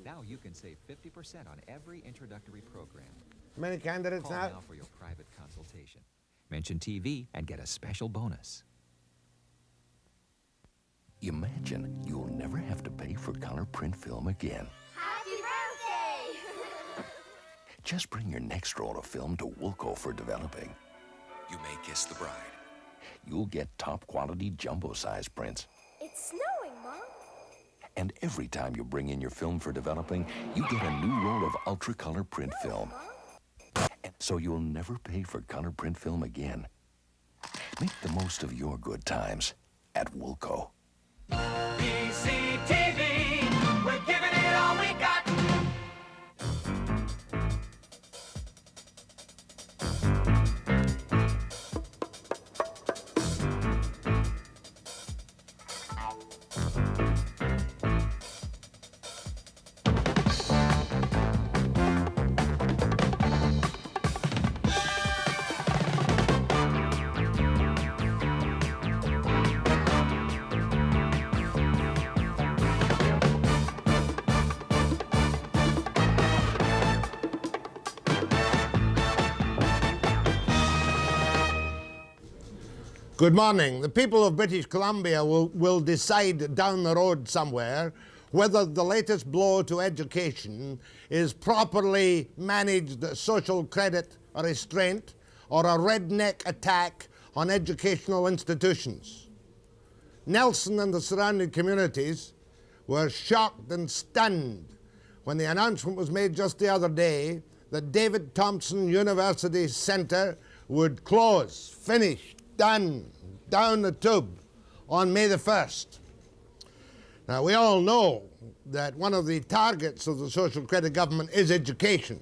Now you can save 50% on every introductory program. Many candidates Call now for your private consultation. Mention TV and get a special bonus. Imagine you'll never have to pay for color print film again. Happy birthday! Just bring your next roll of film to Wilco for developing. You may kiss the bride. You'll get top quality jumbo size prints. It's snowing, Mom. And every time you bring in your film for developing, you get a new roll of ultra color print film. And so you'll never pay for color print film again. Make the most of your good times at Wilco. BCTV, we're giving it all we got. Good morning. The people of British Columbia will decide down the road somewhere whether the latest blow to education is properly managed social credit or restraint or a redneck attack on educational institutions. Nelson and the surrounding communities were shocked and stunned when the announcement was made just the other day that David Thompson University Centre would close, finish, done, down the tube on May the 1st. Now, we all know that one of the targets of the social credit government is education.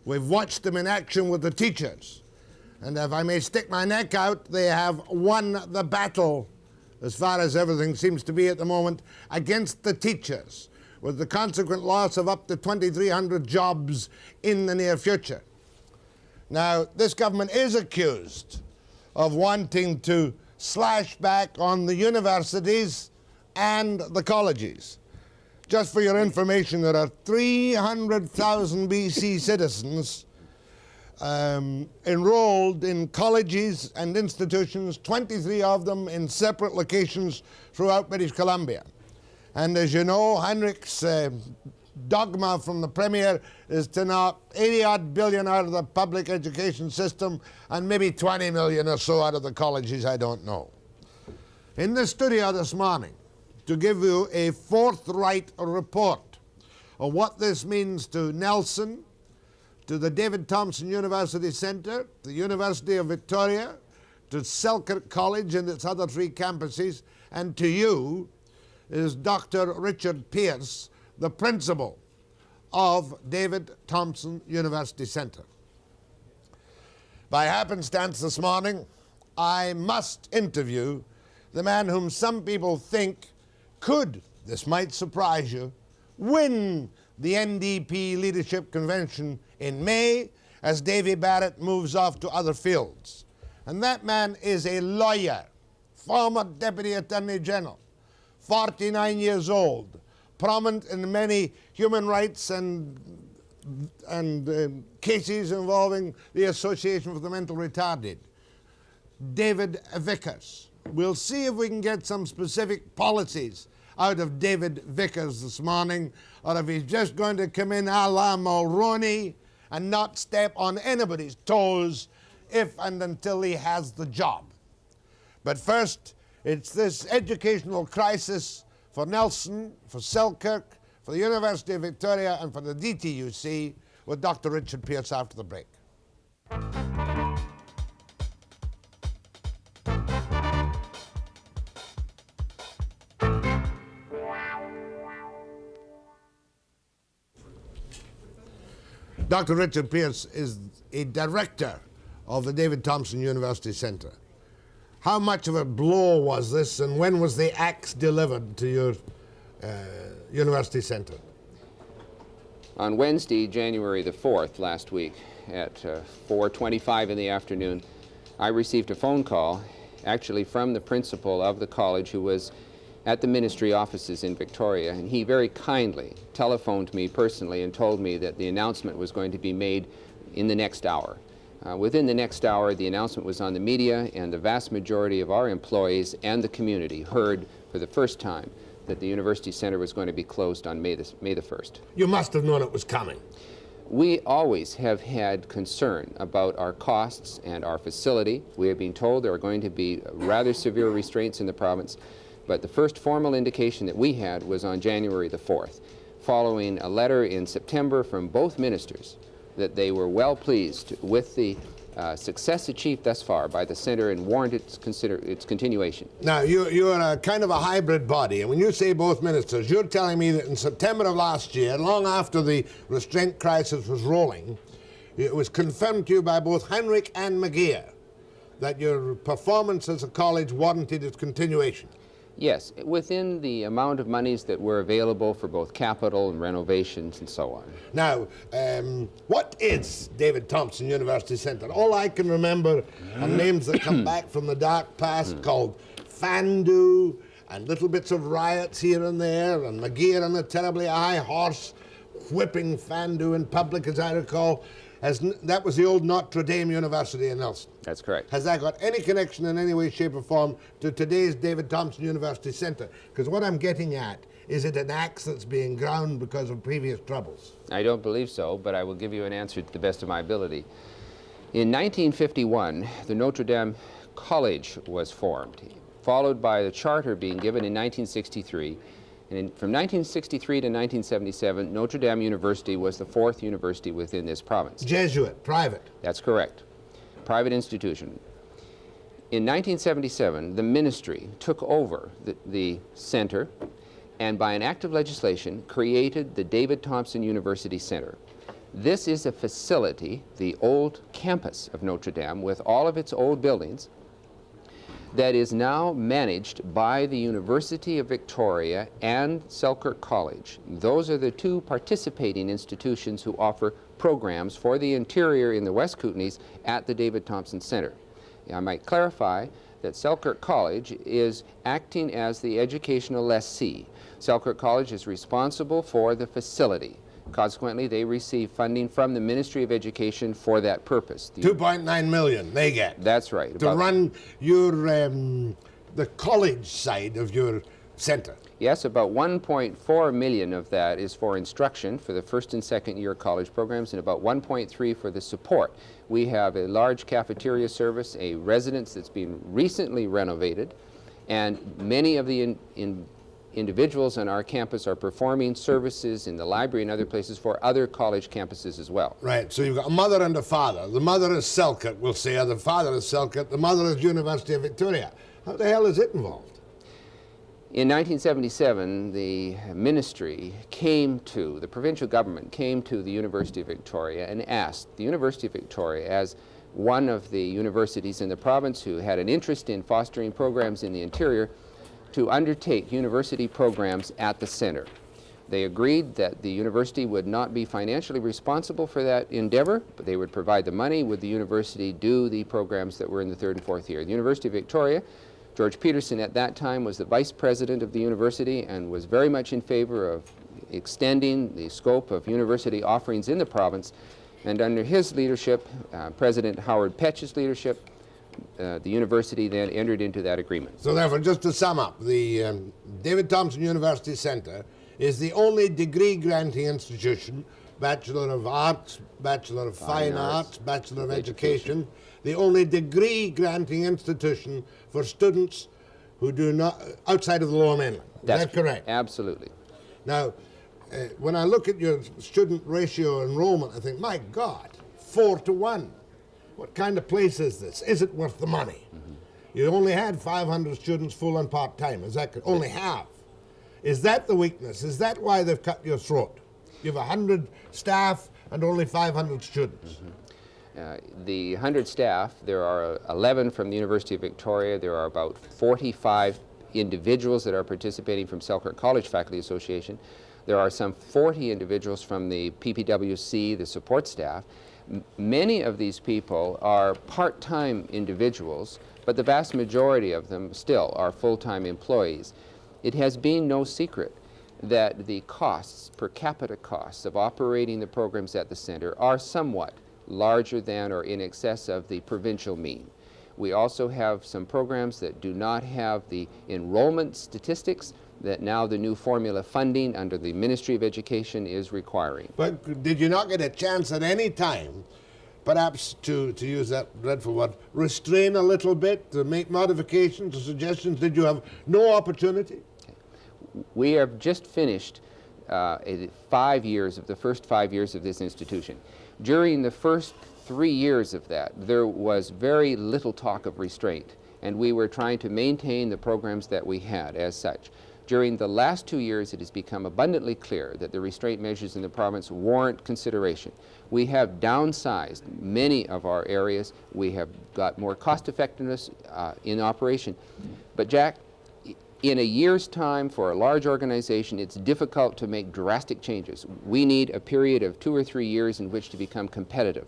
We've watched them in action with the teachers. And if I may stick my neck out, they have won the battle, as far as everything seems to be at the moment, against the teachers, with the consequent loss of up to 2,300 jobs in the near future. Now, this government is accused of wanting to slash back on the universities and the colleges. Just for your information, there are 300,000 BC citizens enrolled in colleges and institutions, 23 of them in separate locations throughout British Columbia. And as you know, Heinrich's dogma from the Premier is to knock 80-odd billion out of the public education system and maybe 20 million or so out of the colleges, I don't know. In the studio this morning, to give you a forthright report of what this means to Nelson, to the David Thompson University Centre, the University of Victoria, to Selkirk College and its other 3 campuses, and to you, is Dr. Richard Pearce, the principal of David Thompson University Centre. By happenstance this morning, I must interview the man whom some people think could, this might surprise you, win the NDP Leadership Convention in May as Davy Barrett moves off to other fields. And that man is a lawyer, former Deputy Attorney General, 49 years old, prominent in many human rights and cases involving the Association for the Mentally Retarded, David Vickers. We'll see if we can get some specific policies out of David Vickers this morning, or if he's just going to come in a la Mulroney and not step on anybody's toes if and until he has the job. But first, it's this educational crisis for Nelson, for Selkirk, for the University of Victoria, and for the DTUC, with Dr. Richard Pearce after the break. Dr. Richard Pearce is a director of the David Thompson University Centre. How much of a blow was this, and when was the axe delivered to your university centre? On Wednesday, January the 4th, last week, at 4:25 in the afternoon, I received a phone call, actually from the principal of the college, who was at the ministry offices in Victoria, and he very kindly telephoned me personally and told me that the announcement was going to be made in the next hour. Within the next hour, the announcement was on the media, and the vast majority of our employees and the community heard for the first time that the University Centre was going to be closed on May the 1st. You must have known it was coming. We always have had concern about our costs and our facility. We have been told there are going to be rather severe restraints in the province, but the first formal indication that we had was on January the 4th, following a letter in September from both ministers that they were well pleased with the success achieved thus far by the Centre and warranted its continuation. Now, you're a kind of a hybrid body, and when you say both ministers, you're telling me that in September of last year, long after the restraint crisis was rolling, it was confirmed to you by both Heinrich and McGeer that your performance as a college warranted its continuation. Yes, within the amount of monies that were available for both capital and renovations and so on. Now, what is David Thompson University Centre? All I can remember are names that come back from the dark past called Fandu and little bits of riots here and there, and McGeer on a terribly high horse whipping Fandu in public, as I recall. That was the old Notre Dame University in Nelson. That's correct. Has that got any connection in any way, shape, or form to today's David Thompson University Centre? Because what I'm getting at, is it an axe that's being ground because of previous troubles? I don't believe so, but I will give you an answer to the best of my ability. In 1951, the Notre Dame College was formed, followed by the charter being given in 1963. And from 1963 to 1977, Notre Dame University was the fourth university within this province. Jesuit, private. That's correct. Private institution. In 1977, the ministry took over the center and by an act of legislation created the David Thompson University Centre. This is a facility, the old campus of Notre Dame with all of its old buildings, that is now managed by the University of Victoria and Selkirk College. Those are the two participating institutions who offer programs for the interior in the West Kootenays at the David Thompson Centre. I might clarify that Selkirk College is acting as the educational lessee. Selkirk College is responsible for the facility. Consequently, they receive funding from the Ministry of Education for that purpose. 2.9 million they get. That's right. To run your, the college side of your centre. Yes, about 1.4 million of that is for instruction for the first and second year college programs and about 1.3 for the support. We have a large cafeteria service, a residence that's been recently renovated, and many of the individuals on our campus are performing services in the library and other places for other college campuses as well. Right, so you've got a mother and a father. The mother is Selkirk, we'll say, or the father is Selkirk. The mother is University of Victoria. How the hell is it involved? In 1977, the ministry the provincial government came to the University of Victoria and asked the University of Victoria, as one of the universities in the province who had an interest in fostering programs in the interior, to undertake university programs at the center. They agreed that the university would not be financially responsible for that endeavor, but they would provide the money. Would the university do the programs that were in the third and fourth year? The University of Victoria, George Peterson at that time was the vice president of the university and was very much in favor of extending the scope of university offerings in the province. And under his leadership, President Howard Petch's leadership, the university then entered into that agreement. So therefore, just to sum up, the David Thompson University Centre is the only degree-granting institution, Bachelor of Arts, Bachelor of Fine Arts, Bachelor of Education, the only degree-granting institution for students who do not, outside of the Lower Mainland. Is that correct? Absolutely. Now, when I look at your student ratio enrollment, I think, my God, 4 to 1. What kind of place is this? Is it worth the money? Mm-hmm. You only had 500 students full and part-time. Is that only half? Is that the weakness? Is that why they've cut your throat? You have 100 staff and only 500 students. Mm-hmm. The 100 staff, there are 11 from the University of Victoria. There are about 45 individuals that are participating from Selkirk College Faculty Association. There are some 40 individuals from the PPWC, the support staff. Many of these people are part-time individuals, but the vast majority of them still are full-time employees. It has been no secret that the costs, per capita costs, of operating the programs at the center are somewhat larger than or in excess of the provincial mean. We also have some programs that do not have the enrollment statistics that now the new formula funding under the Ministry of Education is requiring. But did you not get a chance at any time, perhaps to use that dreadful word, restrain a little bit, to make modifications or suggestions? Did you have no opportunity? We have just finished 5 years of the first 5 years of this institution. During the first 3 years of that, there was very little talk of restraint, and we were trying to maintain the programs that we had as such. During the last 2 years, it has become abundantly clear that the restraint measures in the province warrant consideration. We have downsized many of our areas. We have got more cost effectiveness in operation. But Jack, in a year's time for a large organization, it's difficult to make drastic changes. We need a period of 2 or 3 years in which to become competitive.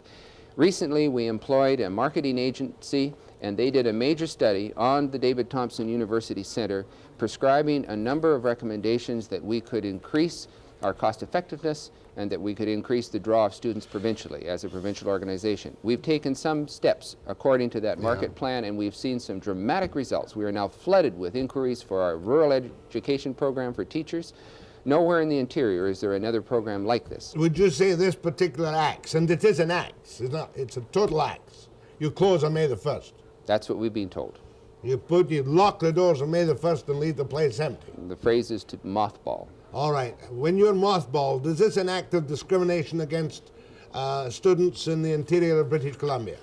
Recently, we employed a marketing agency, and they did a major study on the David Thompson University Centre, prescribing a number of recommendations that we could increase our cost effectiveness and that we could increase the draw of students provincially as a provincial organization. We've taken some steps according to that market plan, and we've seen some dramatic results. We are now flooded with inquiries for our rural education program for teachers. Nowhere in the interior is there another program like this. Would you say this particular axe, and it is an axe, it's a total axe, you close on May the 1st? That's what we've been told. You lock the doors on May the 1st and leave the place empty. The phrase is to mothball. All right. When you're mothballed, is this an act of discrimination against students in the interior of British Columbia?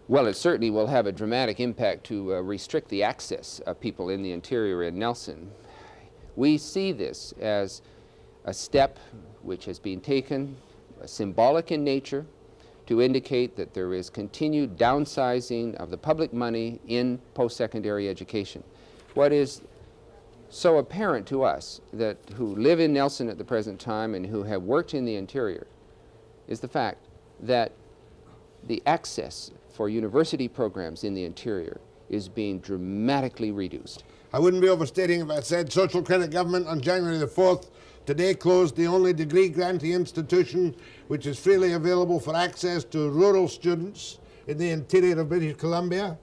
Well, it certainly will have a dramatic impact to restrict the access of people in the interior in Nelson. We see this as a step which has been taken, symbolic in nature, to indicate that there is continued downsizing of the public money in post-secondary education. What is so apparent to us that who live in Nelson at the present time and who have worked in the interior is the fact that the access for university programs in the interior is being dramatically reduced. I wouldn't be overstating if I said Social Credit Government on January the 4th today closed the only degree-granting institution which is freely available for access to rural students in the interior of British Columbia,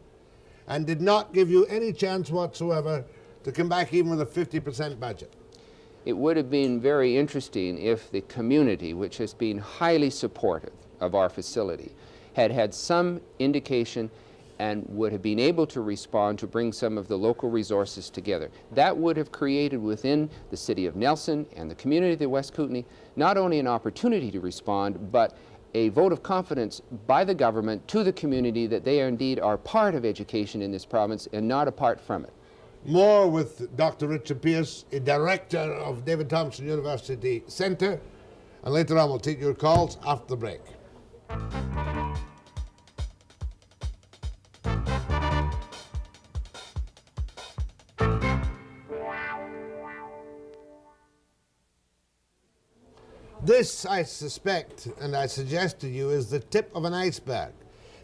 and did not give you any chance whatsoever to come back even with a 50% budget. It would have been very interesting if the community, which has been highly supportive of our facility, had had some indication and would have been able to respond to bring some of the local resources together. That would have created within the city of Nelson and the community of the West Kootenay not only an opportunity to respond, but a vote of confidence by the government to the community that they indeed are part of education in this province and not apart from it. More with Dr. Richard Pearce, a director of David Thompson University Centre, and later on we'll take your calls after the break. This, I suspect, and I suggest to you, is the tip of an iceberg.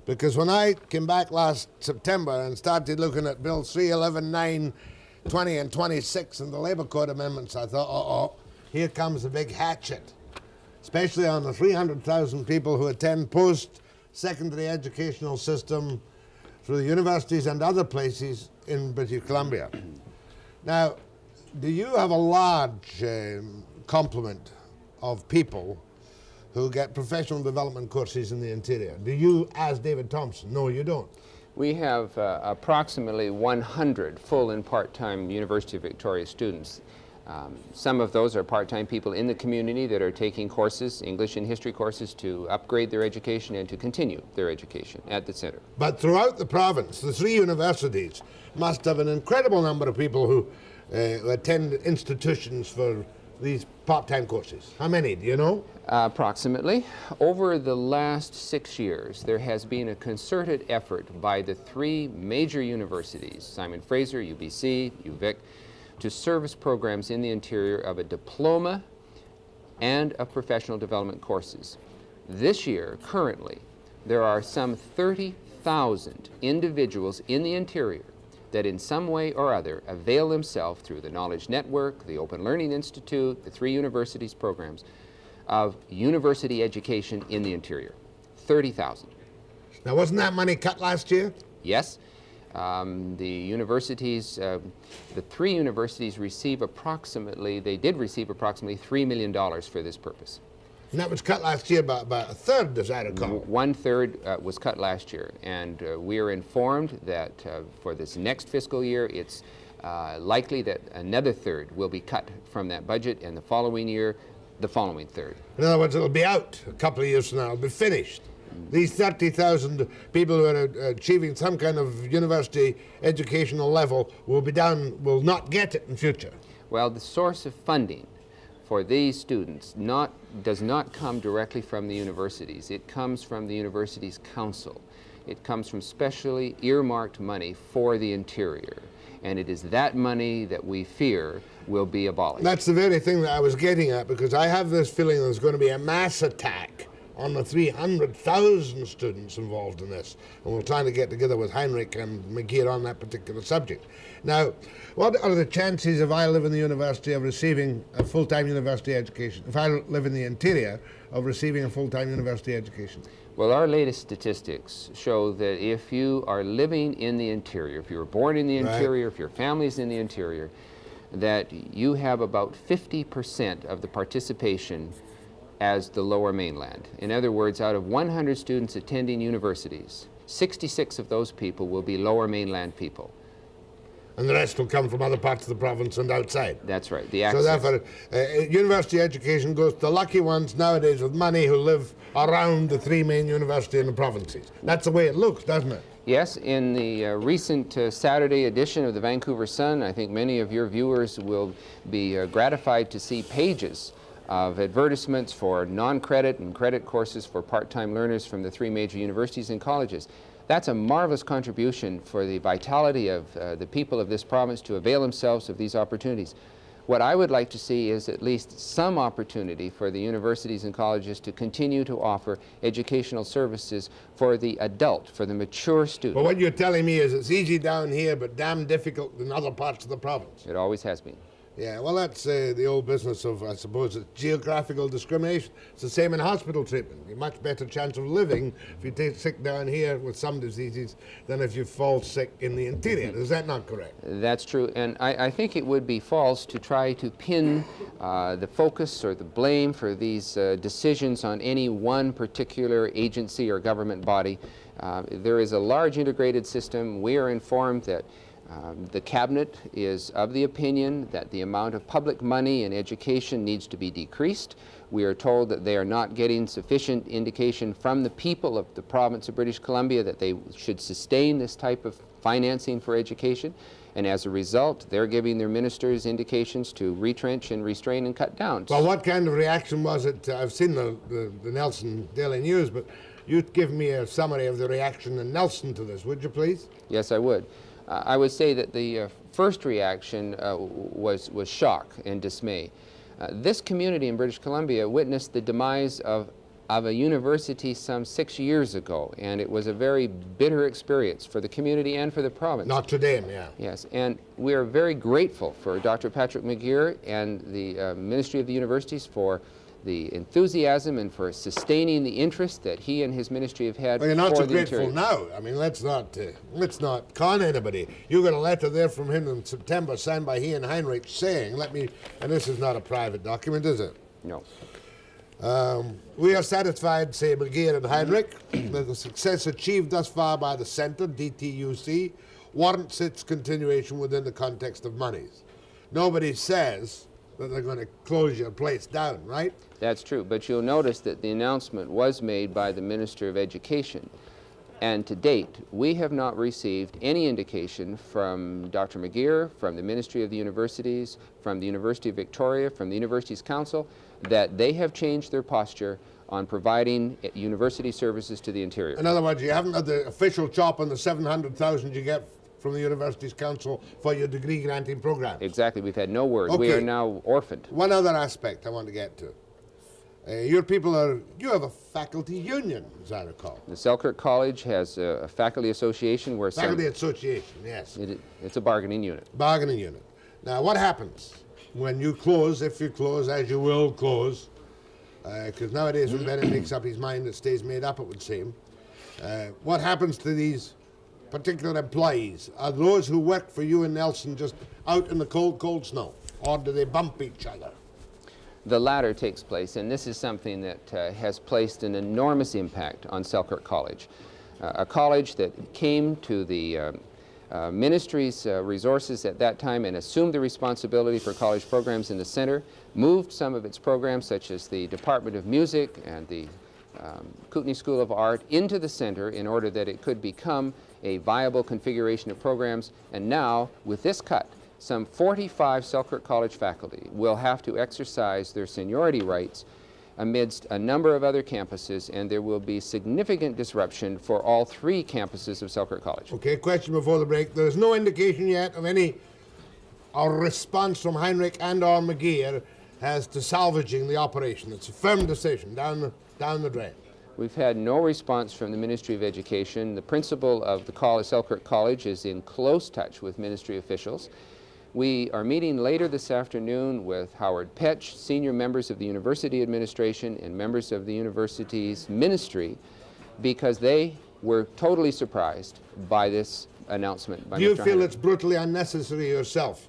Because when I came back last September and started looking at Bills 3, 11, 9, 20, and 26 and the Labour Code amendments, I thought, here comes the big hatchet. Especially on the 300,000 people who attend post-secondary educational system through the universities and other places in British Columbia. Now, do you have a large complement of people who get professional development courses in the interior? Do you, as David Thompson? No, you don't. We have approximately 100 full and part-time University of Victoria students. Some of those are part-time people in the community that are taking courses, English and history courses, to upgrade their education and to continue their education at the centre. But throughout the province, the 3 universities must have an incredible number of people who attend institutions for these part-time courses. How many, do you know? Approximately. Over the last 6 years, there has been a concerted effort by the 3 major universities, Simon Fraser, UBC, UVic, to service programs in the interior of a diploma and of professional development courses. This year, currently, there are some 30,000 individuals in the interior that in some way or other avail themselves through the Knowledge Network, the Open Learning Institute, the 3 universities programs of university education in the interior. 30,000. Now, wasn't that money cut last year? Yes. The universities, the 3 universities did receive approximately $3 million for this purpose. And that was cut last year by about a third, as I recall. 1/3 was cut last year, and we are informed that for this next fiscal year, it's likely that another third will be cut from that budget, and the following year, the following third. In other words, it'll be out a couple of years from now, it'll be finished. These 30,000 people who are achieving some kind of university educational level will not get it in future. Well, the source of funding for these students does not come directly from the universities. It comes from the university's council. It comes from specially earmarked money for the interior. And it is that money that we fear will be abolished. That's the very thing that I was getting at, because I have this feeling there's going to be a mass attack on the 300,000 students involved in this. And we're trying to get together with Heinrich and McGeer on that particular subject. Now, what are the chances if I live in the university of receiving a full-time university education, if I live in the interior, of receiving a full-time university education? Well, our latest statistics show that if you are living in the interior, if you were born in the interior, if your family's in the interior, that you have about 50% of the participation as the lower mainland. In other words, out of 100 students attending universities, 66 of those people will be lower mainland people. And the rest will come from other parts of the province and outside. That's right. So therefore, university education goes to the lucky ones nowadays with money who live around the 3 main universities in the provinces. That's the way it looks, doesn't it? Yes, in the recent Saturday edition of the Vancouver Sun, I think many of your viewers will be gratified to see pages of advertisements for non-credit and credit courses for part-time learners from the 3 major universities and colleges. That's a marvelous contribution for the vitality of the people of this province to avail themselves of these opportunities. What I would like to see is at least some opportunity for the universities and colleges to continue to offer educational services for the adult, for the mature student. But what you're telling me is it's easy down here but damn difficult in other parts of the province. It always has been. Yeah, well, that's the old business of, I suppose, it's geographical discrimination. It's the same in hospital treatment. You have much better chance of living if you take sick down here with some diseases than if you fall sick in the interior. Is that not correct? That's true, and I think it would be false to try to pin the focus or the blame for these decisions on any one particular agency or government body. There is a large integrated system. We are informed that the Cabinet is of the opinion that the amount of public money in education needs to be decreased. We are told that they are not getting sufficient indication from the people of the province of British Columbia that they should sustain this type of financing for education. And as a result, they're giving their ministers indications to retrench and restrain and cut down. Well, what kind of reaction was it? I've seen the Nelson Daily News, but you'd give me a summary of the reaction in Nelson to this, would you please? Yes, I would. I would say that the first reaction was shock and dismay. This community in British Columbia witnessed the demise of a university some 6 years ago, and it was a very bitter experience for the community and for the province. Notre Dame, yeah. Yes, and we are very grateful for Dr. Patrick McGeer and the Ministry of the Universities for the enthusiasm and for sustaining the interest that he and his ministry have had. Well, you're not for so the grateful interior. now. I mean, let's not con anybody. You got a letter there from him in September signed by he and Heinrich saying, and this is not a private document, is it? No. We are satisfied, say McGeer and Heinrich, that the success achieved thus far by the Centre, DTUC, warrants its continuation within the context of monies. Nobody says that they're going to close your place down, right? That's true, but you'll notice that the announcement was made by the Minister of Education. And to date, we have not received any indication from Dr. McGeer, from the Ministry of the Universities, from the University of Victoria, from the Universities Council, that they have changed their posture on providing university services to the interior. In other words, you haven't had the official chop on the 700,000 you get from the Universities Council for your degree granting programs. Exactly, we've had no word. Okay. We are now orphaned. One other aspect I want to get to. Your people are, you have a faculty union, as I recall. The Selkirk College has a faculty association where Faculty association, yes. it's a bargaining unit. Bargaining unit. Now, what happens when you close, if you close, as you will close, because nowadays when Barrett makes up his mind, it stays made up, it would seem. What happens to these particular employees? Are those who work for you in Nelson just out in the cold, cold snow? Or do they bump each other? The latter takes place, and this is something that has placed an enormous impact on Selkirk College. A college that came to the ministry's resources at that time and assumed the responsibility for college programs in the center, moved some of its programs, such as the Department of Music and the Kootenai School of Art, into the center in order that it could become a viable configuration of programs. And now, with this cut, some 45 Selkirk College faculty will have to exercise their seniority rights amidst a number of other campuses, and there will be significant disruption for all 3 campuses of Selkirk College. Okay, question before the break. There's no indication yet of any response from Heinrich and or McGeer as to salvaging the operation. It's a firm decision down the drain. We've had no response from the Ministry of Education. The principal of the college, Selkirk College, is in close touch with ministry officials. We are meeting later this afternoon with Howard Petch, senior members of the university administration and members of the university's ministry, because they were totally surprised by this announcement by Do you Mr. feel Heinrich. it's brutally unnecessary yourself?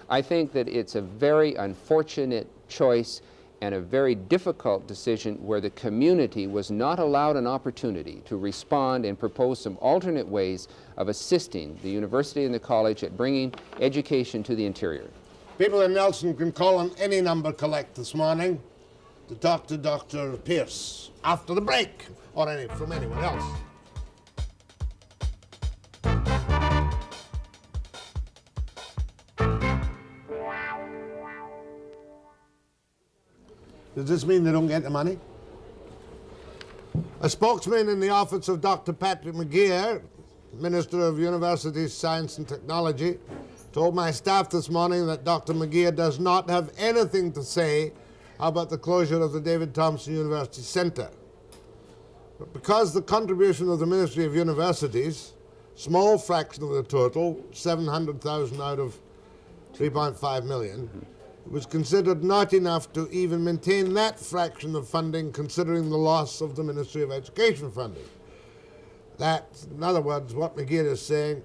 I think that it's a very unfortunate choice and a very difficult decision where the community was not allowed an opportunity to respond and propose some alternate ways of assisting the university and the college at bringing education to the interior. People in Nelson can call on any number collect this morning to talk to Dr. Pearce after the break, or from anyone else. Does this mean they don't get the money? A spokesman in the office of Dr. Patrick McGeer, Minister of University Science and Technology, told my staff this morning that Dr. McGeer does not have anything to say about the closure of the David Thompson University Centre. But because the contribution of the Ministry of Universities, small fraction of the total, 700,000 out of 3.5 million, was considered not enough to even maintain that fraction of funding, considering the loss of the Ministry of Education funding. That's, in other words, what McGeer is saying.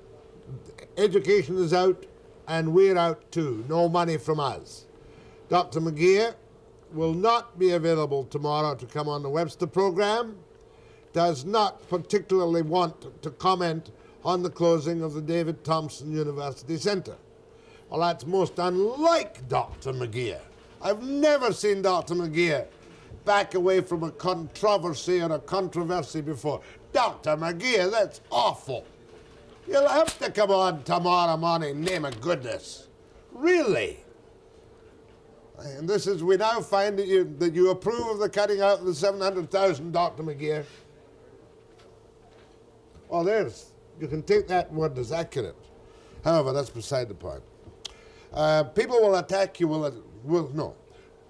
Education is out, and we're out too. No money from us. Dr. McGeer will not be available tomorrow to come on the Webster program, does not particularly want to comment on the closing of the David Thompson University Centre. Well, that's most unlike Dr. McGeer. I've never seen Dr. McGeer back away from a controversy or a controversy before. Dr. McGeer, that's awful. You'll have to come on tomorrow morning, name of goodness. Really? And this is, we now find that you approve of the cutting out of the 700,000, Dr. McGeer. Well, you can take that word as accurate. However, that's beside the point. People will attack you, no.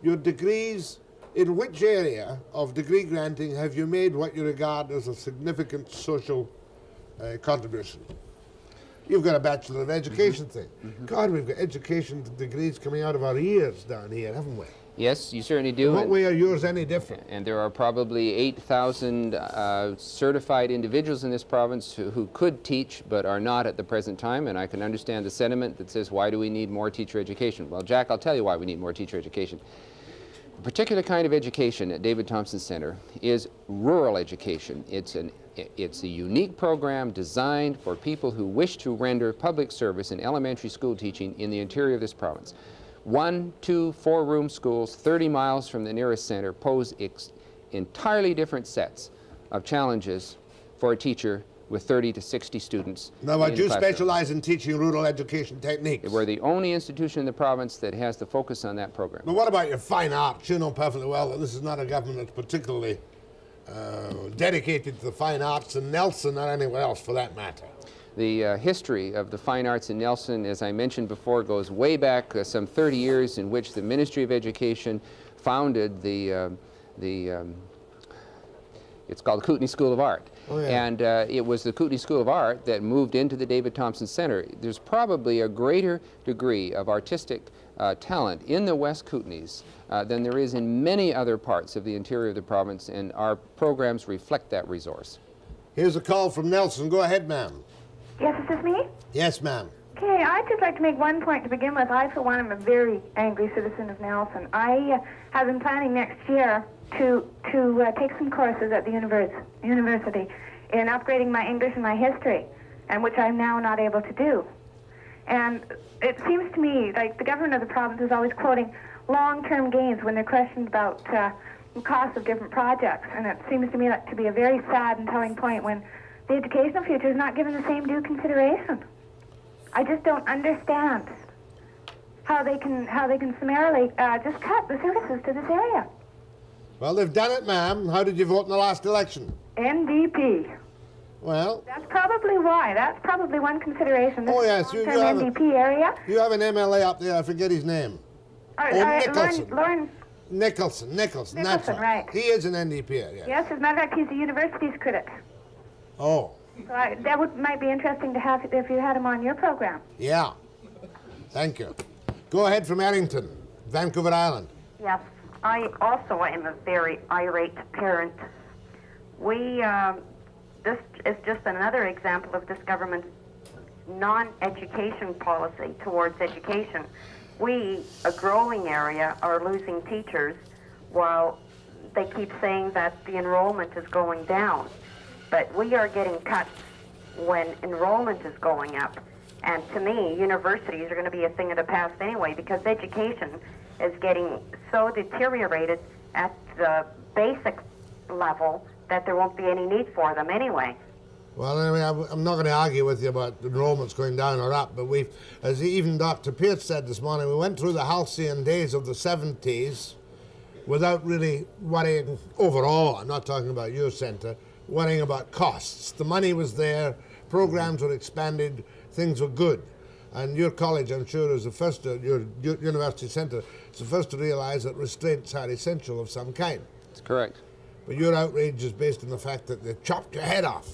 Your degrees, in which area of degree granting have you made what you regard as a significant social contribution? You've got a Bachelor of Education thing. God, we've got education degrees coming out of our ears down here, haven't we? Yes, you certainly do. In what way are yours any different? And there are probably 8,000 certified individuals in this province who could teach but are not at the present time, and I can understand the sentiment that says, why do we need more teacher education? Well, Jack, I'll tell you why we need more teacher education. A particular kind of education at David Thompson Centre is rural education. It's a unique program designed for people who wish to render public service in elementary school teaching in the interior of this province. 1, 2, 4-room schools 30 miles from the nearest center pose entirely different sets of challenges for a teacher with 30 to 60 students. Now, but you specialize in teaching rural education techniques. We're the only institution in the province that has the focus on that program. But what about your fine arts? You know perfectly well that this is not a government that's particularly dedicated to the fine arts in Nelson or anywhere else for that matter. The history of the fine arts in Nelson, as I mentioned before, goes way back some 30 years, in which the Ministry of Education founded it's called the Kootenai School of Art. Oh, yeah. And it was the Kootenai School of Art that moved into the David Thompson Centre. There's probably a greater degree of artistic talent in the West Kootenays than there is in many other parts of the interior of the province, and our programs reflect that resource. Here's a call from Nelson. Go ahead, ma'am. Yes, is this me? Yes, ma'am. Okay, I'd just like to make one point to begin with. I, for one, am a very angry citizen of Nelson. I have been planning next year to take some courses at the university in upgrading my English and my history, and which I'm now not able to do. And it seems to me like the government of the province is always quoting long-term gains when they're questioned about the cost of different projects, and it seems to me to be a very sad and telling point when the educational future is not given the same due consideration. I just don't understand how they can summarily just cut the services to this area. Well, they've done it, ma'am. How did you vote in the last election? NDP. Well, That's probably why. That's probably one consideration. This Oh, is yes, a you long-term have a- NDP area. you have an MLA up there. I forget his name. Nicholson. Lauren, Nicholson, that's Nicholson, right. He is an NDP, yeah. yes, as a matter of fact, he's a university's critic. Oh, So that might be interesting to have if you had him on your program. yeah. Thank you. Go ahead from Errington, Vancouver Island. Yes, I also am a very irate parent. This is just another example of this government's non-education policy towards education. We, a growing area, are losing teachers while they keep saying that the enrollment is going down. But we are getting cuts when enrollment is going up. And to me, universities are going to be a thing of the past anyway, because education is getting so deteriorated at the basic level that there won't be any need for them anyway. Well, anyway, I'm not going to argue with you about enrollments going down or up, but as even Dr. Pearce said this morning, we went through the halcyon days of the 70s without really worrying overall, I'm not talking about your centre, worrying about costs. The money was there, programs were expanded, things were good. And your college, I'm sure, is the first, your university centre, is the first to realise that restraints are essential of some kind. That's correct. But your outrage is based on the fact that they chopped your head off.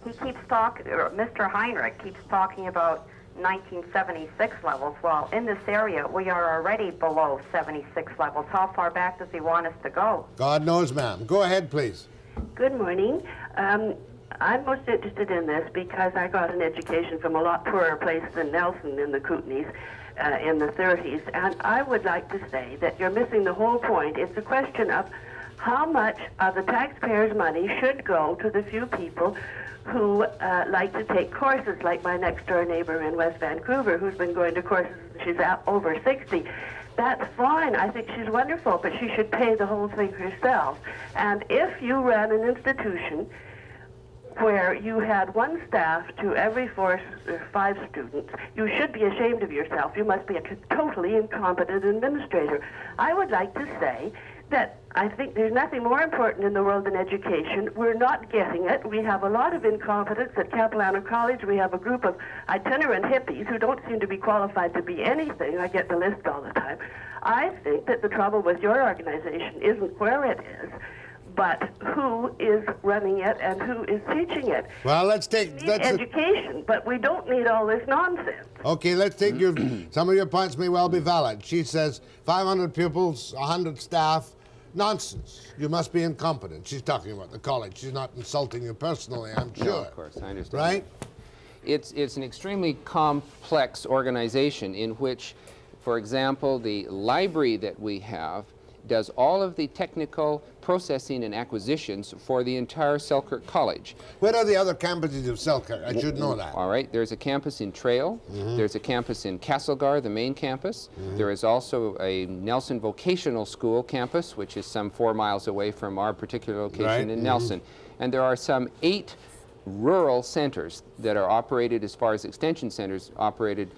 He keeps talking, Mr. Heinrich keeps talking about 1976 levels. Well, in this area, we are already below 76 levels. How far back does he want us to go? God knows, ma'am. Go ahead, please. Good morning. I'm most interested in this because I got an education from a lot poorer place than Nelson in the Kootenays in the 30s, and I would like to say that you're missing the whole point. It's a question of how much of the taxpayers' money should go to the few people who like to take courses, like my next-door neighbor in West Vancouver, who's been going to courses, she's over 60. That's fine. I think she's wonderful, but she should pay the whole thing herself. And if you ran an institution where you had one staff to every 4 or 5 students, you should be ashamed of yourself. You must be a totally incompetent administrator. I would like to say that I think there's nothing more important in the world than education. We're not getting it. We have a lot of incompetence at Capilano College. We have a group of itinerant hippies who don't seem to be qualified to be anything. I get the list all the time. I think that the trouble with your organization isn't where it is, but who is running it and who is teaching it. Well, let's take... We need education, but we don't need all this nonsense. Okay, let's take your... Some of your points may well be valid. She says 500 pupils, 100 staff. Nonsense. You must be incompetent. She's talking about the college. She's not insulting you personally, I'm sure. No, of course, I understand. Right? It's an extremely complex organization in which, for example, the library that we have does all of the technical processing and acquisitions for the entire Selkirk College. Where are the other campuses of Selkirk? I should know that. All right, there's a campus in Trail, there's a campus in Castlegar, the main campus. There is also a Nelson Vocational School campus, which is some 4 miles away from our particular location in Nelson. And there are some 8 rural centers that are operated, as far as extension centers, operated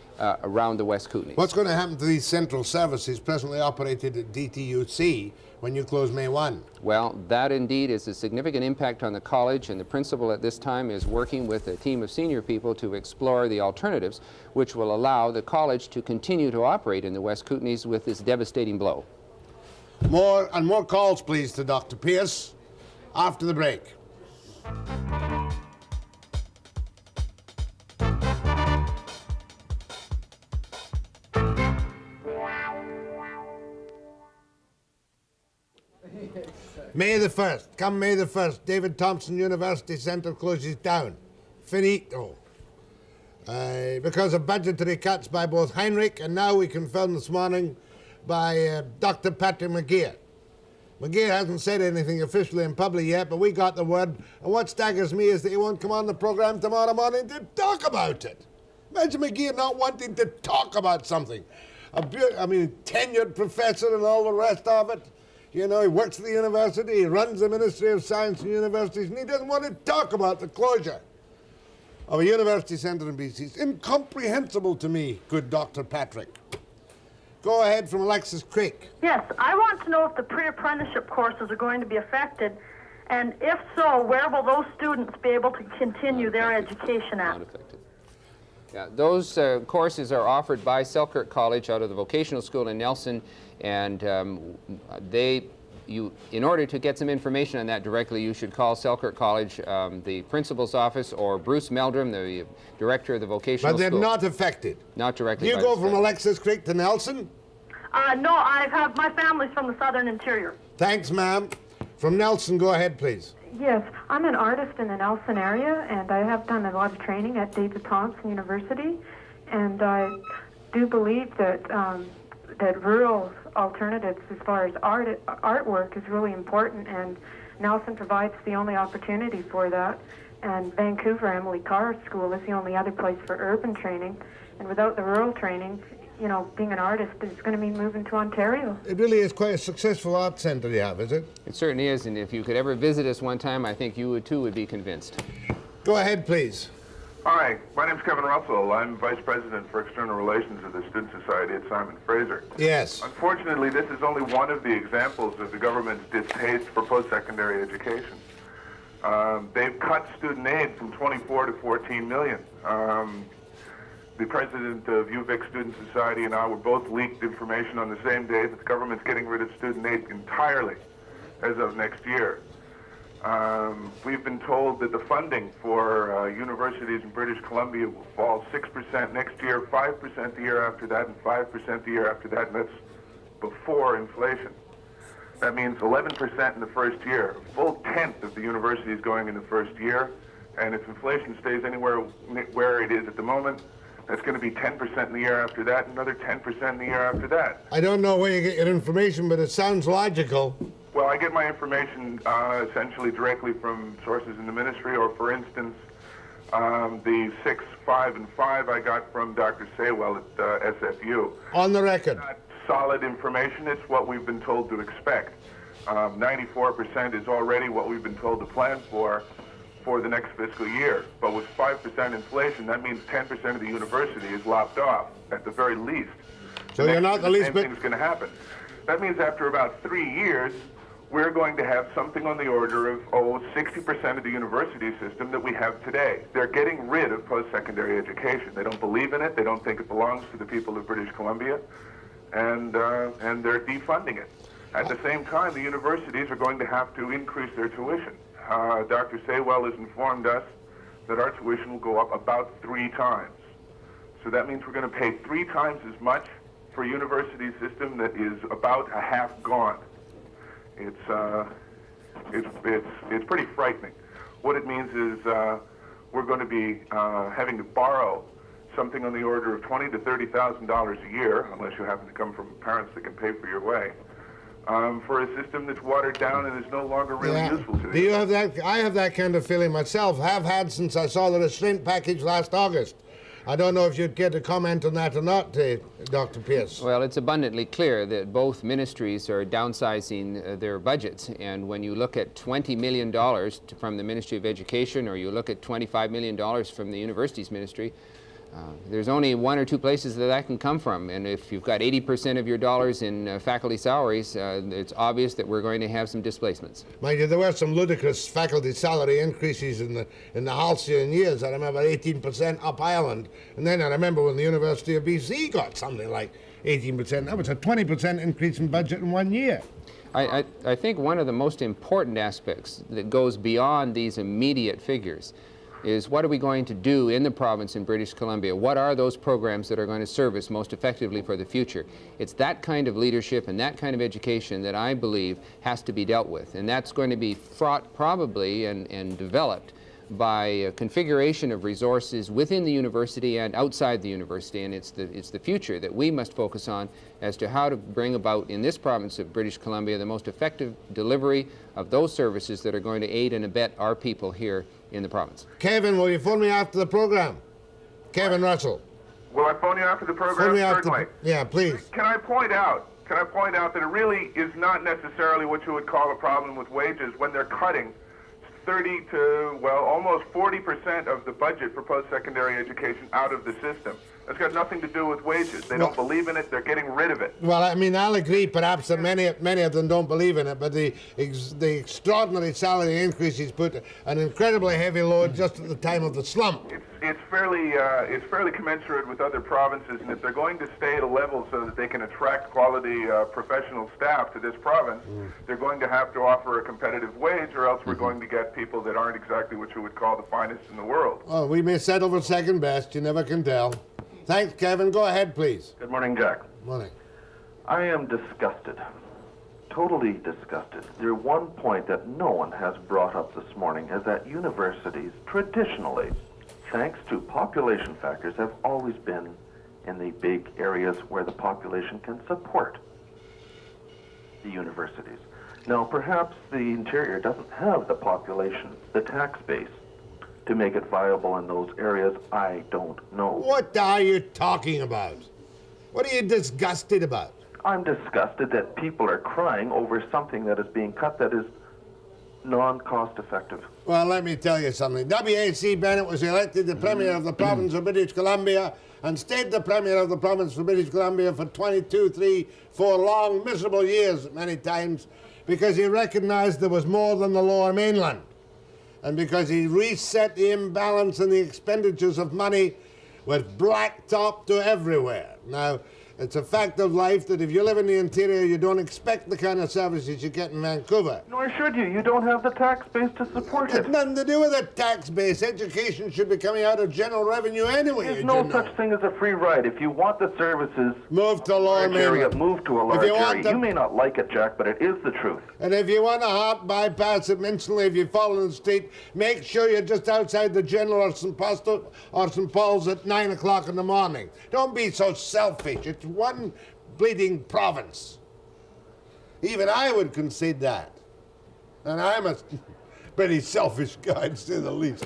around the West Kootenays. What's going to happen to these central services presently operated at DTUC when you close May 1? Well, that indeed is a significant impact on the college, and the principal at this time is working with a team of senior people to explore the alternatives which will allow the college to continue to operate in the West Kootenays with this devastating blow. More and more calls, please, to Dr. Pearce after the break. May the 1st, come May the 1st, David Thompson University Centre closes down. Finito. Because of budgetary cuts by both Heinrich and now we confirmed this morning by Dr. Patrick McGeer. McGeer hasn't said anything officially in public yet, but we got the word. And what staggers me is that he won't come on the programme tomorrow morning to talk about it. Imagine McGeer not wanting to talk about something. Tenured professor and all the rest of it. You know, he works at the university, he runs the Ministry of Science and Universities, and he doesn't want to talk about the closure of a university centre in BC. It's incomprehensible to me, good Dr. Patrick. Go ahead from Alexis Creek. Yes, I want to know if the pre-apprenticeship courses are going to be affected, and if so, where will those students be able to continue their education at? Not affected. Yeah, those courses are offered by Selkirk College out of the vocational school in Nelson, and in order to get some information on that directly, you should call Selkirk College, the principal's office, or Bruce Meldrum, the director of the vocational school. But they're not affected? Not directly. Do you go from Alexis Creek to Nelson? No, my family's from the southern interior. Thanks, ma'am. From Nelson, go ahead, please. Yes, I'm an artist in the Nelson area, and I have done a lot of training at David Thompson University, and I do believe that that rural alternatives as far as artwork is really important, and Nelson provides the only opportunity for that, and Vancouver Emily Carr School is the only other place for urban training, and without the rural training, you know, being an artist is going to mean moving to Ontario. It really is quite a successful art centre you have, is it? It certainly is, and if you could ever visit us one time, I think you would be convinced. Go ahead, please. Hi, my name's Kevin Russell. I'm Vice President for External Relations of the Student Society at Simon Fraser. Yes. Unfortunately, this is only one of the examples of the government's distaste for post-secondary education. They've cut student aid from 24 to 14 million. The president of UVic Student Society and I were both leaked information on the same day that the government's getting rid of student aid entirely as of next year. We've been told that the funding for universities in British Columbia will fall 6% next year, 5% the year after that, and 5% the year after that, and that's before inflation. That means 11% in the first year. A full tenth of the university is going in the first year, and if inflation stays anywhere where it is at the moment, that's going to be 10% in the year after that, another 10% in the year after that. I don't know where you get your information, but it sounds logical. Well, I get my information essentially directly from sources in the ministry, or for instance, the 6, 5, and 5 I got from Dr. Saywell at SFU. On the record. Not solid information, it's what we've been told to expect. 94% is already what we've been told to plan for the next fiscal year. But with 5% inflation, that means 10% of the university is lopped off, at the very least. So you're not the least bit... Same thing's going to happen. That means after about 3 years, we're going to have something on the order of, 60% of the university system that we have today. They're getting rid of post-secondary education. They don't believe in it. They don't think it belongs to the people of British Columbia, and they're defunding it. At the same time, the universities are going to have to increase their tuition. Dr. Saywell has informed us that our tuition will go up about 3 times. So that means we're going to pay 3 times as much for a university system that is about a half gone. It's pretty frightening. What it means is we're going to be having to borrow something on the order of $20,000 to $30,000 a year, unless you happen to come from parents that can pay for your way, for a system that's watered down and is no longer really useful to you. Do you have that? I have that kind of feeling myself. Have had since I saw the restraint package last August. I don't know if you'd care to comment on that or not, Dr. Pearce. Well, it's abundantly clear that both ministries are downsizing their budgets, and when you look at $20 million from the Ministry of Education, or you look at $25 million from the Universities Ministry, There's only one or two places that can come from, and if you've got 80% of your dollars in faculty salaries, it's obvious that we're going to have some displacements. Mind you, there were some ludicrous faculty salary increases in the halcyon years. I remember 18% up Ireland, and then I remember when the University of BC got something like 18%. That was a 20% increase in budget in 1 year. I think one of the most important aspects that goes beyond these immediate figures is what are we going to do in the province in British Columbia? What are those programs that are going to serve us most effectively for the future? It's that kind of leadership and that kind of education that I believe has to be dealt with, and that's going to be fraught probably and developed by a configuration of resources within the university and outside the university, and it's the future that we must focus on as to how to bring about in this province of British Columbia the most effective delivery of those services that are going to aid and abet our people here in the province. Kevin, will you phone me after the program? Kevin Russell. Will I phone you after the program? Phone me Certainly. yeah, please. Can I point out that it really is not necessarily what you would call a problem with wages when they're cutting 30 to, well, almost 40% of the budget for post-secondary education out of the system. That's got nothing to do with wages. They don't believe in it. They're getting rid of it. Well, I mean, I'll agree perhaps that many of them don't believe in it, but the extraordinary salary increases put an incredibly heavy load just at the time of the slump. It's fairly commensurate with other provinces, and if they're going to stay at a level so that they can attract quality professional staff to this province, they're going to have to offer a competitive wage, or else we're going to get people that aren't exactly what you would call the finest in the world. Oh, we may settle for second best. You never can tell. Thanks, Kevin. Go ahead, please. Good morning, Jack. Morning. I am disgusted, totally disgusted. The one point that no one has brought up this morning is that universities traditionally, thanks to population factors, have always been in the big areas where the population can support the universities. Now, perhaps the interior doesn't have the population, the tax base, to make it viable in those areas. I don't know. What are you talking about? What are you disgusted about? I'm disgusted that people are crying over something that is being cut that is non-cost effective. Well, let me tell you something. W.A.C. Barrett was elected the Premier of the province of British Columbia and stayed the Premier of the province of British Columbia for 22, 3, 4 long, miserable years many times because he recognized there was more than the Lower Mainland. And because he reset the imbalance in the expenditures of money with blacktop to everywhere. Now, it's a fact of life that if you live in the interior, you don't expect the kind of services you get in Vancouver. Nor should you. You don't have the tax base to support it. It's nothing to do with the tax base. Education should be coming out of general revenue anyway. There's no such thing as a free ride. If you want the services, move to a large area. Move to a large area. You may not like it, Jack, but it is the truth. And if you want to heart bypass it instantly, if you fall in the street, make sure you're just outside the General or St. Paul's at 9 o'clock in the morning. Don't be so selfish. It's one bleeding province. Even I would concede that. And I'm a pretty selfish guy, to say the least.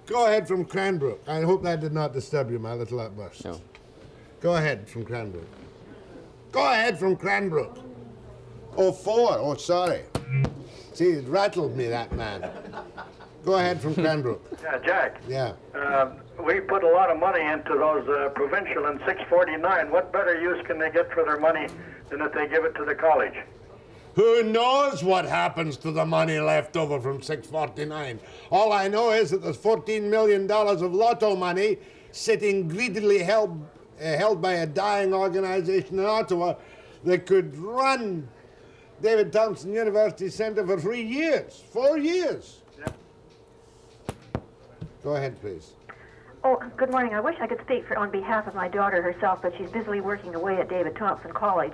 Go ahead from Cranbrook. I hope that did not disturb you, my little outburst. No. Go ahead from Cranbrook. Go ahead from Cranbrook. Oh, 4. Oh, sorry. See, it rattled me, that man. Go ahead from Cranbrook. Yeah, Jack. Yeah. We put a lot of money into those provincial and 649. What better use can they get for their money than if they give it to the college? Who knows what happens to the money left over from 649? All I know is that there's $14 million of lotto money sitting greedily held by a dying organization in Ottawa that could run David Thompson University Centre for 3 years, 4 years. Yeah. Go ahead, please. Oh, good morning. I wish I could speak on behalf of my daughter herself, but she's busily working away at David Thompson College.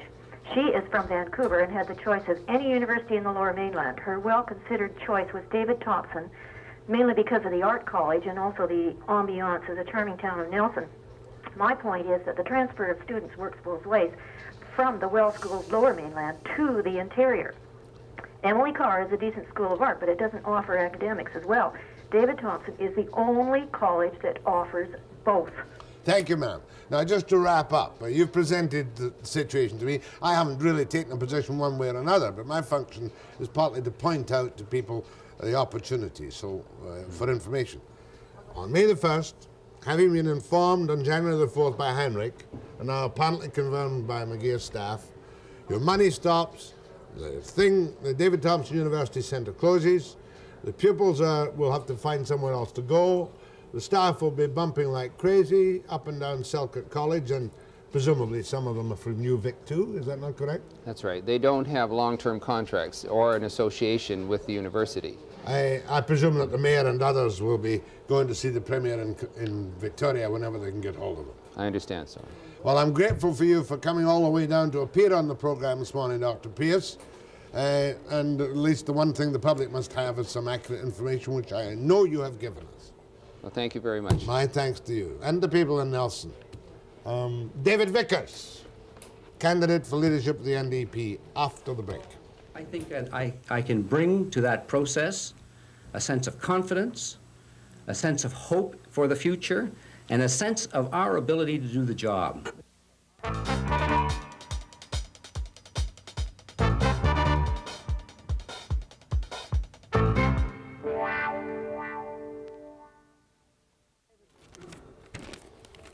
She is from Vancouver and had the choice of any university in the Lower Mainland. Her well-considered choice was David Thompson, mainly because of the art college and also the ambiance of the charming town of Nelson. My point is that the transfer of students works both ways, from the well-schooled Lower Mainland to the interior. Emily Carr is a decent school of art, but it doesn't offer academics as well. David Thompson is the only college that offers both. Thank you, ma'am. Now, just to wrap up, you've presented the situation to me. I haven't really taken a position one way or another, but my function is partly to point out to people the opportunities for information. On May the 1st, having been informed on January the 4th by Heinrich, and now apparently confirmed by McGear's staff, your money stops, the David Thompson University Centre closes, the pupils will have to find somewhere else to go, the staff will be bumping like crazy up and down Selkirk College, and presumably some of them are from New Vic too, is that not correct? That's right. They don't have long-term contracts or an association with the university. I presume that the mayor and others will be going to see the premier in Victoria whenever they can get hold of him. I understand, sir. Well, I'm grateful for you for coming all the way down to appear on the program this morning, Dr. Pearce. And at least the one thing the public must have is some accurate information, which I know you have given us. Well, thank you very much. My thanks to you and the people in Nelson. David Vickers, candidate for leadership of the NDP, after the break. I think that I can bring to that process a sense of confidence, a sense of hope for the future, and a sense of our ability to do the job.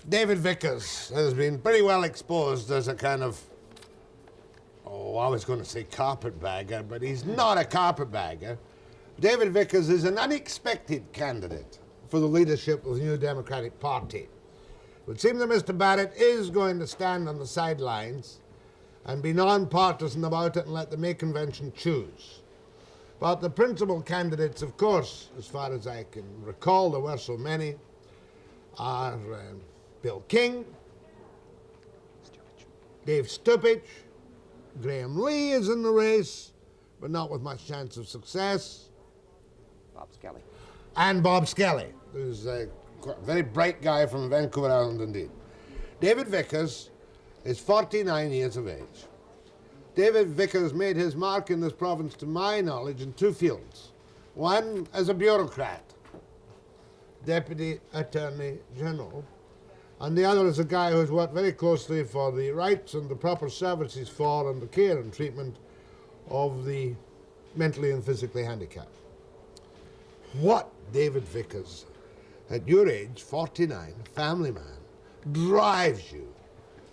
David Vickers has been pretty well exposed as a kind of, I was going to say carpetbagger, but he's not a carpetbagger. David Vickers is an unexpected candidate for the leadership of the New Democratic Party. It would seem that Mr. Barrett is going to stand on the sidelines and be non-partisan about it and let the May Convention choose. But the principal candidates, of course, as far as I can recall, there were so many, are Bill King, Dave Stupich, Graham Lee is in the race, but not with much chance of success. Bob Skelly. And Bob Skelly, who's a very bright guy from Vancouver Island indeed. David Vickers is 49 years of age. David Vickers made his mark in this province, to my knowledge, in two fields. One, as a bureaucrat, Deputy Attorney General, and the other is a guy who's worked very closely for the rights and the proper services for and the care and treatment of the mentally and physically handicapped. What, David Vickers, at your age, 49, family man, drives you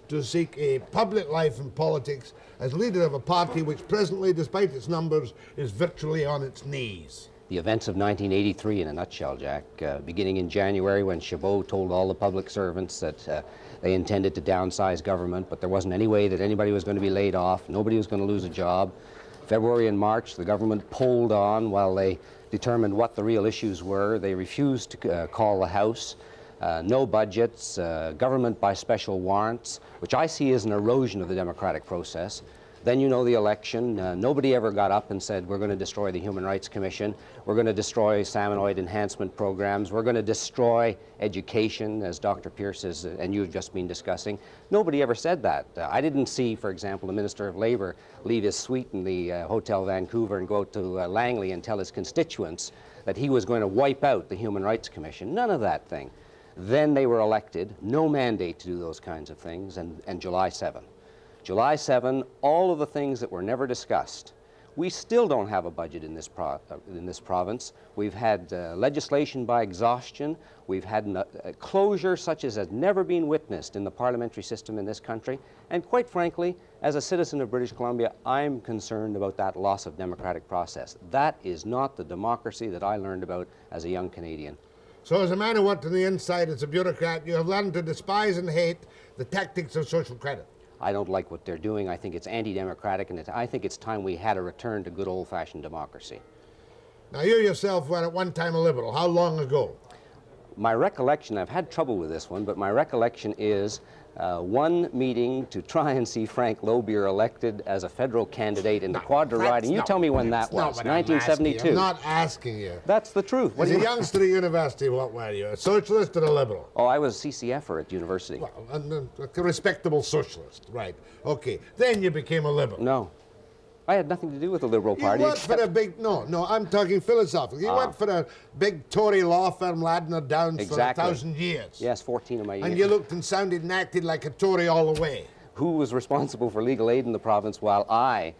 to seek a public life in politics as leader of a party which presently, despite its numbers, is virtually on its knees? The events of 1983 in a nutshell, Jack, beginning in January when Chabot told all the public servants that they intended to downsize government, but there wasn't any way that anybody was going to be laid off, nobody was going to lose a job. February and March, the government pulled on while they determined what the real issues were. They refused to call the House. No budgets, government by special warrants, which I see as an erosion of the democratic process. Then you know the election. Nobody ever got up and said, we're going to destroy the Human Rights Commission, we're going to destroy salmonoid enhancement programs, we're going to destroy education, as Dr. Pearce and you have just been discussing. Nobody ever said that. I didn't see, for example, the Minister of Labour leave his suite in the Hotel Vancouver and go out to Langley and tell his constituents that he was going to wipe out the Human Rights Commission. None of that thing. Then they were elected, no mandate to do those kinds of things, and July 7. July 7, all of the things that were never discussed. We still don't have a budget in this province. We've had legislation by exhaustion. We've had a closure such as has never been witnessed in the parliamentary system in this country. And quite frankly, as a citizen of British Columbia, I'm concerned about that loss of democratic process. That is not the democracy that I learned about as a young Canadian. So as a man who worked on the inside as a bureaucrat, you have learned to despise and hate the tactics of social credit. I don't like what they're doing. I think it's anti-democratic, and I think it's time we had a return to good old-fashioned democracy. Now, you yourself were at one time a Liberal. How long ago? My recollection, I've had trouble with this one, but my recollection is one meeting to try and see Frank Lobier elected as a federal candidate in the Quadra riding. You tell me when that was. 1972. I'm not asking you. That's the truth. As a youngster at university, what were you, a socialist or a Liberal? Oh, I was CCFer at university. Well, a respectable socialist, right. Okay. Then you became a Liberal. No. I had nothing to do with the Liberal Party. You worked for a big, no, I'm talking philosophically. You worked for a big Tory law firm, Ladner Downs, for 1,000 years. Yes, 14 of my years. And you looked and sounded and acted like a Tory all the way. Who was responsible for legal aid in the province while I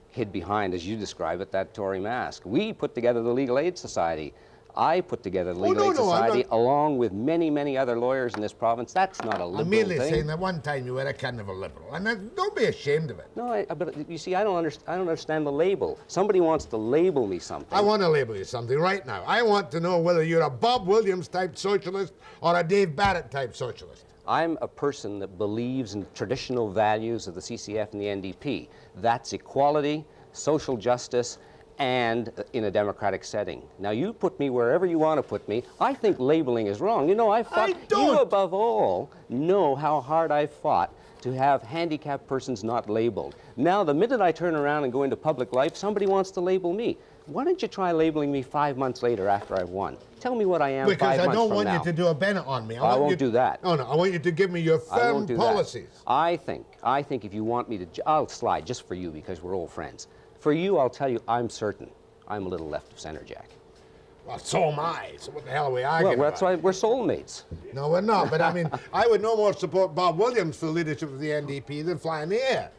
hid behind, as you describe it, that Tory mask? We put together the Legal Aid Society. I put together the Oh, Legal no, Aid no, I'm Society not- along with many, many other lawyers in this province. That's not a liberal I'm merely thing. saying that one time you were a kind of a liberal, and don't be ashamed of it. No, but you see, I don't understand the label. Somebody wants to label me something. I want to label you something right now. I want to know whether you're a Bob Williams type socialist or a Dave Barrett type socialist. I'm a person that believes in traditional values of the CCF and the NDP. That's equality, social justice, and in a democratic setting. Now, you put me wherever you want to put me. I think labeling is wrong. You know, you above all know how hard I've fought to have handicapped persons not labeled. Now, the minute I turn around and go into public life, somebody wants to label me. Why don't you try labeling me 5 months later after I've won? Tell me what I am 5 months from now. Because I don't want you to do a Bennett on me. I won't do that. No, I want you to give me your firm policies. I think if you want me to, I'll slide just for you because we're old friends. For you, I'll tell you, I'm certain I'm a little left of center, Jack. Well, so am I. So what the hell are we arguing Well, that's why we're soulmates. No, we're not. But I mean, I would no more support Bob Williams for leadership of the NDP than fly in the air.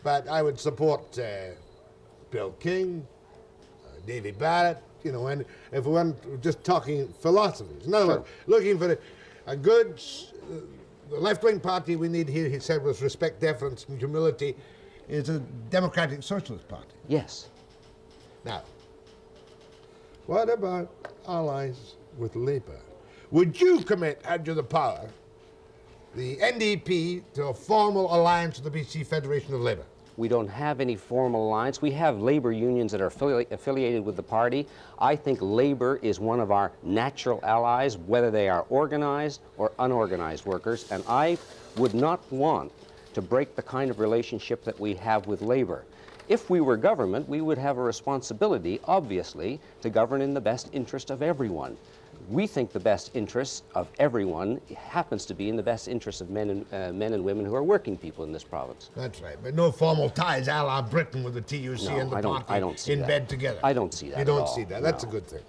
But I would support Bill King, David Barrett, you know, and if we weren't just talking philosophies. In other words, looking for a good the left-wing party we need here, he said, with respect, deference, and humility, is a democratic socialist party. Yes. Now, what about allies with Labour? Would you commit, had you the power, the NDP to a formal alliance with the BC Federation of Labour? We don't have any formal alliance. We have labor unions that are affiliated with the party. I think labor is one of our natural allies, whether they are organized or unorganized workers, and I would not want to break the kind of relationship that we have with labor. If we were government, we would have a responsibility, obviously, to govern in the best interest of everyone. We think the best interest of everyone happens to be in the best interest of men and women who are working people in this province. That's right, but no formal ties a la Britain with the TUC No, and the party I don't see in that. bed together. I don't see that You don't at all. see that. That's No. a good thing.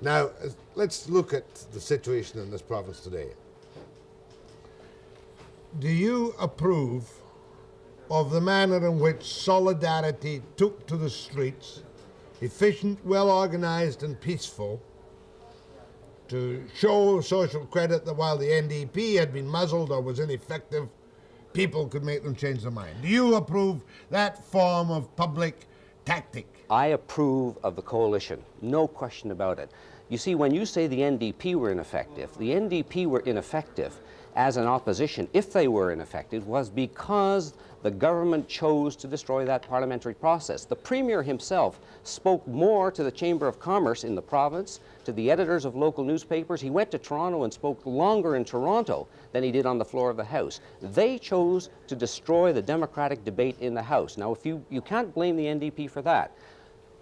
Now, let's look at the situation in this province today. Do you approve of the manner in which Solidarity took to the streets, efficient, well-organized and peaceful, to show social credit that while the NDP had been muzzled or was ineffective, people could make them change their mind? Do you approve that form of public tactic? I approve of the coalition, no question about it. You see, when you say the NDP were ineffective, the NDP were ineffective as an opposition, if they were ineffective, was because the government chose to destroy that parliamentary process. The Premier himself spoke more to the Chamber of Commerce in the province, to the editors of local newspapers. He went to Toronto and spoke longer in Toronto than he did on the floor of the House. They chose to destroy the democratic debate in the House. Now, if you can't blame the NDP for that.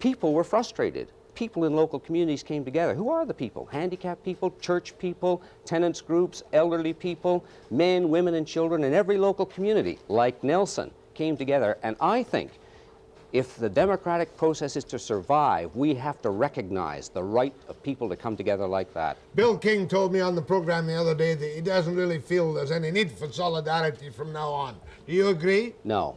People were frustrated. People in local communities came together. Who are the people? Handicapped people, church people, tenants groups, elderly people, men, women, and children in every local community, like Nelson, came together. And I think if the democratic process is to survive, we have to recognize the right of people to come together like that. Bill King told me on the program the other day that he doesn't really feel there's any need for solidarity from now on. Do you agree? No.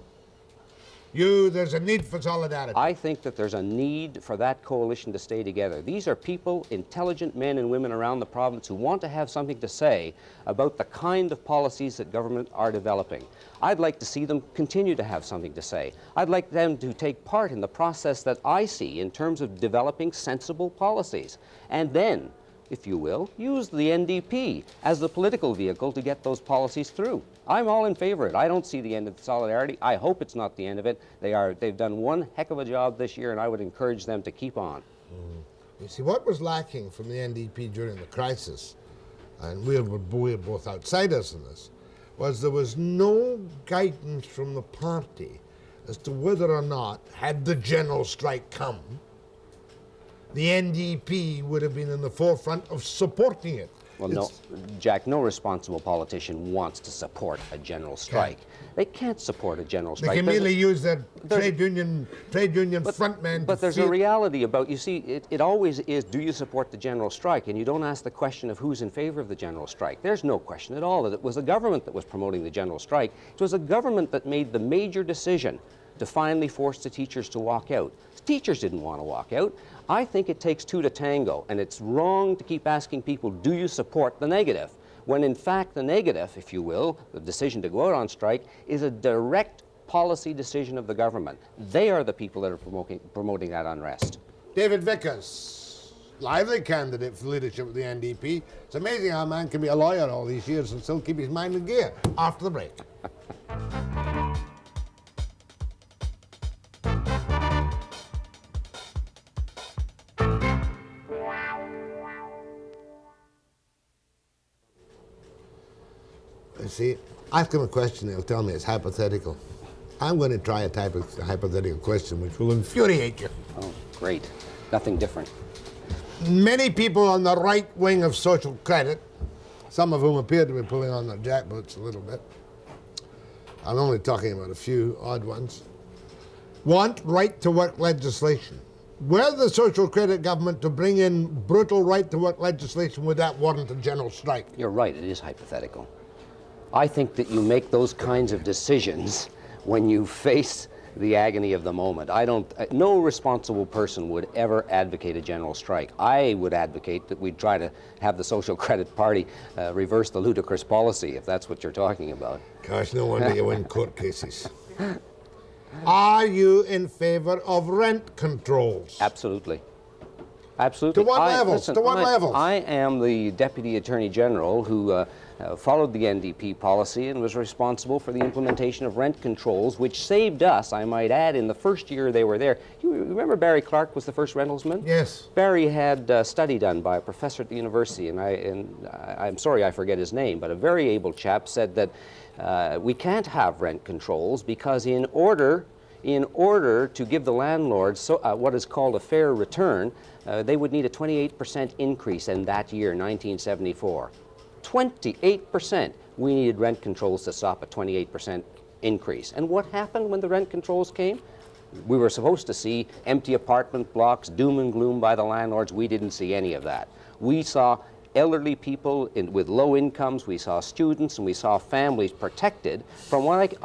There's a need for solidarity. I think that there's a need for that coalition to stay together. These are people, intelligent men and women around the province who want to have something to say about the kind of policies that government are developing. I'd like to see them continue to have something to say. I'd like them to take part in the process that I see in terms of developing sensible policies. And then, if you will, use the NDP as the political vehicle to get those policies through. I'm all in favor of it. I don't see the end of solidarity. I hope it's not the end of it. They've done one heck of a job this year, and I would encourage them to keep on. You see, what was lacking from the NDP during the crisis, and we're both outsiders in this, was there was no guidance from the party as to whether or not, had the general strike come, the NDP would have been in the forefront of supporting it. Well, no, Jack, no responsible politician wants to support a general strike. They can't support a general strike. They can merely use their trade union frontmen. But there's a reality about, you see, it always is, do you support the general strike? And you don't ask the question of who's in favor of the general strike. There's no question at all that it was the government that was promoting the general strike. It was the government that made the major decision to finally force the teachers to walk out. Teachers didn't want to walk out. I think it takes two to tango, and it's wrong to keep asking people, do you support the negative? When in fact the negative, if you will, the decision to go out on strike, is a direct policy decision of the government. They are the people that are promoting that unrest. David Vickers, lively candidate for leadership of the NDP. It's amazing how a man can be a lawyer all these years and still keep his mind in gear. After the break. You see, ask him a question, he'll tell me it's hypothetical. I'm going to try a type of hypothetical question which will infuriate you. Oh, great. Nothing different. Many people on the right wing of social credit, some of whom appear to be pulling on their jackboots a little bit, I'm only talking about a few odd ones, want right-to-work legislation. Were the social credit government to bring in brutal right-to-work legislation, would that warrant a general strike? You're right, it is hypothetical. I think that you make those kinds of decisions when you face the agony of the moment. No responsible person would ever advocate a general strike. I would advocate that we try to have the Social Credit Party reverse the ludicrous policy, if that's what you're talking about. Gosh, no wonder you win court cases. Are you in favor of rent controls? Absolutely. Absolutely. To what levels? Listen, to what levels? I am the Deputy Attorney General who followed the NDP policy and was responsible for the implementation of rent controls, which saved us, I might add, in the first year they were there. You remember Barry Clark was the first rentalsman? Yes. Barry had a study done by a professor at the university, and I'm sorry I forget his name, but a very able chap said that we can't have rent controls because in order to give the landlords what is called a fair return, they would need a 28% increase in that year, 1974. 28%. We needed rent controls to stop a 28% increase. And what happened when the rent controls came? We were supposed to see empty apartment blocks, doom and gloom by the landlords. We didn't see any of that. We saw elderly people with low incomes, we saw students, and we saw families protected from what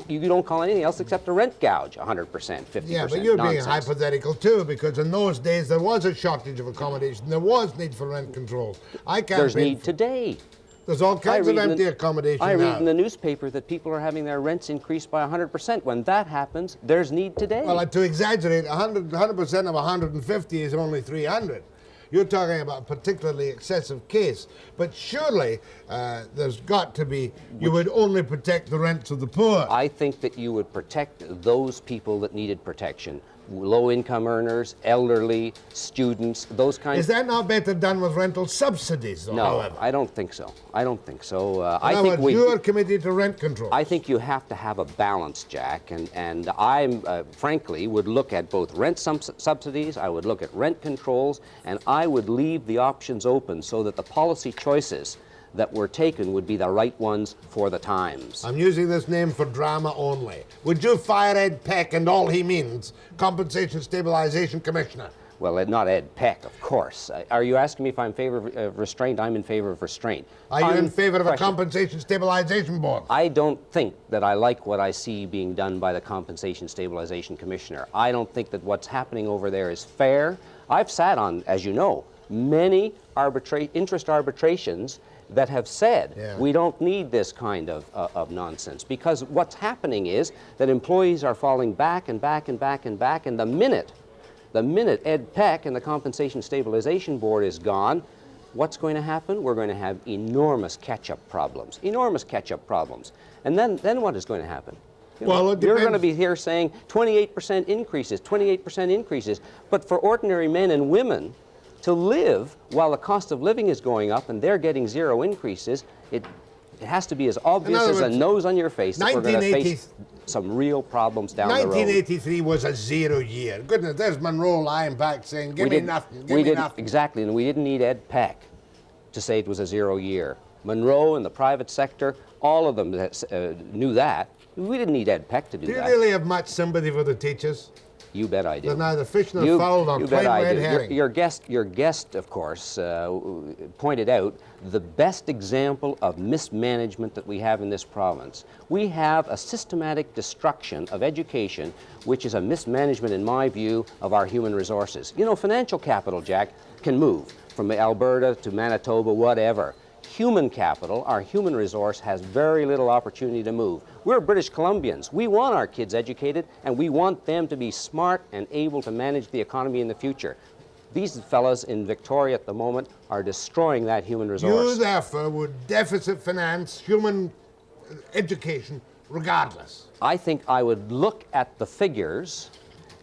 you don't call anything else except a rent gouge, 100%, 50%. Yeah, but you're nonsense. being hypothetical too, because in those days there was a shortage of accommodation. There was need for rent controls. There's need today. There's all kinds of empty accommodation now. I read in the newspaper that people are having their rents increased by 100%. When that happens, there's need today. Well, to exaggerate, 100% of 150 is only 300. You're talking about a particularly excessive case. But surely there's got to be, you would only protect the rents of the poor. I think that you would protect those people that needed protection. Low-income earners, elderly, students, those kinds. Is that not better done with rental subsidies, though, No, however? I don't think so. I don't think so. You're committed to rent control. I think you have to have a balance, Jack, and I, frankly, would look at both rent subsidies, I would look at rent controls, and I would leave the options open so that the policy choices that were taken would be the right ones for the times. I'm using this name for drama only. Would you fire Ed Peck and all he means, Compensation Stabilization Commissioner? Well, not Ed Peck, of course. Are you asking me if I'm in favor of restraint? I'm in favor of restraint. Are you in favor of a Compensation Stabilization Board? I don't think that I like what I see being done by the Compensation Stabilization Commissioner. I don't think that what's happening over there is fair. I've sat on, as you know, many interest arbitrations that have said we don't need this kind of nonsense, because what's happening is that employees are falling back and back and back and back, and the minute Ed Peck and the Compensation Stabilization Board is gone, what's going to happen? We're going to have enormous catch-up problems, And then what is going to happen? You're going to be here saying 28% increases, but for ordinary men and women to live while the cost of living is going up and they're getting zero increases, it has to be as obvious as a nose on your face that we're going to face some real problems down the road. 1983 was a 0 year. Goodness, there's Monroe lying back saying, give me nothing, give me nothing. Exactly, and we didn't need Ed Peck to say it was a 0 year. Monroe and the private sector, all of them knew that. We didn't need Ed Peck to do that. Do you really have much sympathy for the teachers? You bet I do. There's neither fish nor fowl nor You bet plain I red do. herring. Your guest, of course, pointed out the best example of mismanagement that we have in this province. We have a systematic destruction of education, which is a mismanagement, in my view, of our human resources. You know, financial capital, Jack, can move from Alberta to Manitoba, whatever. Human capital, our human resource, has very little opportunity to move. We're British Columbians. We want our kids educated, and we want them to be smart and able to manage the economy in the future. These fellas in Victoria at the moment are destroying that human resource. You, therefore, would deficit finance human education regardless. I think I would look at the figures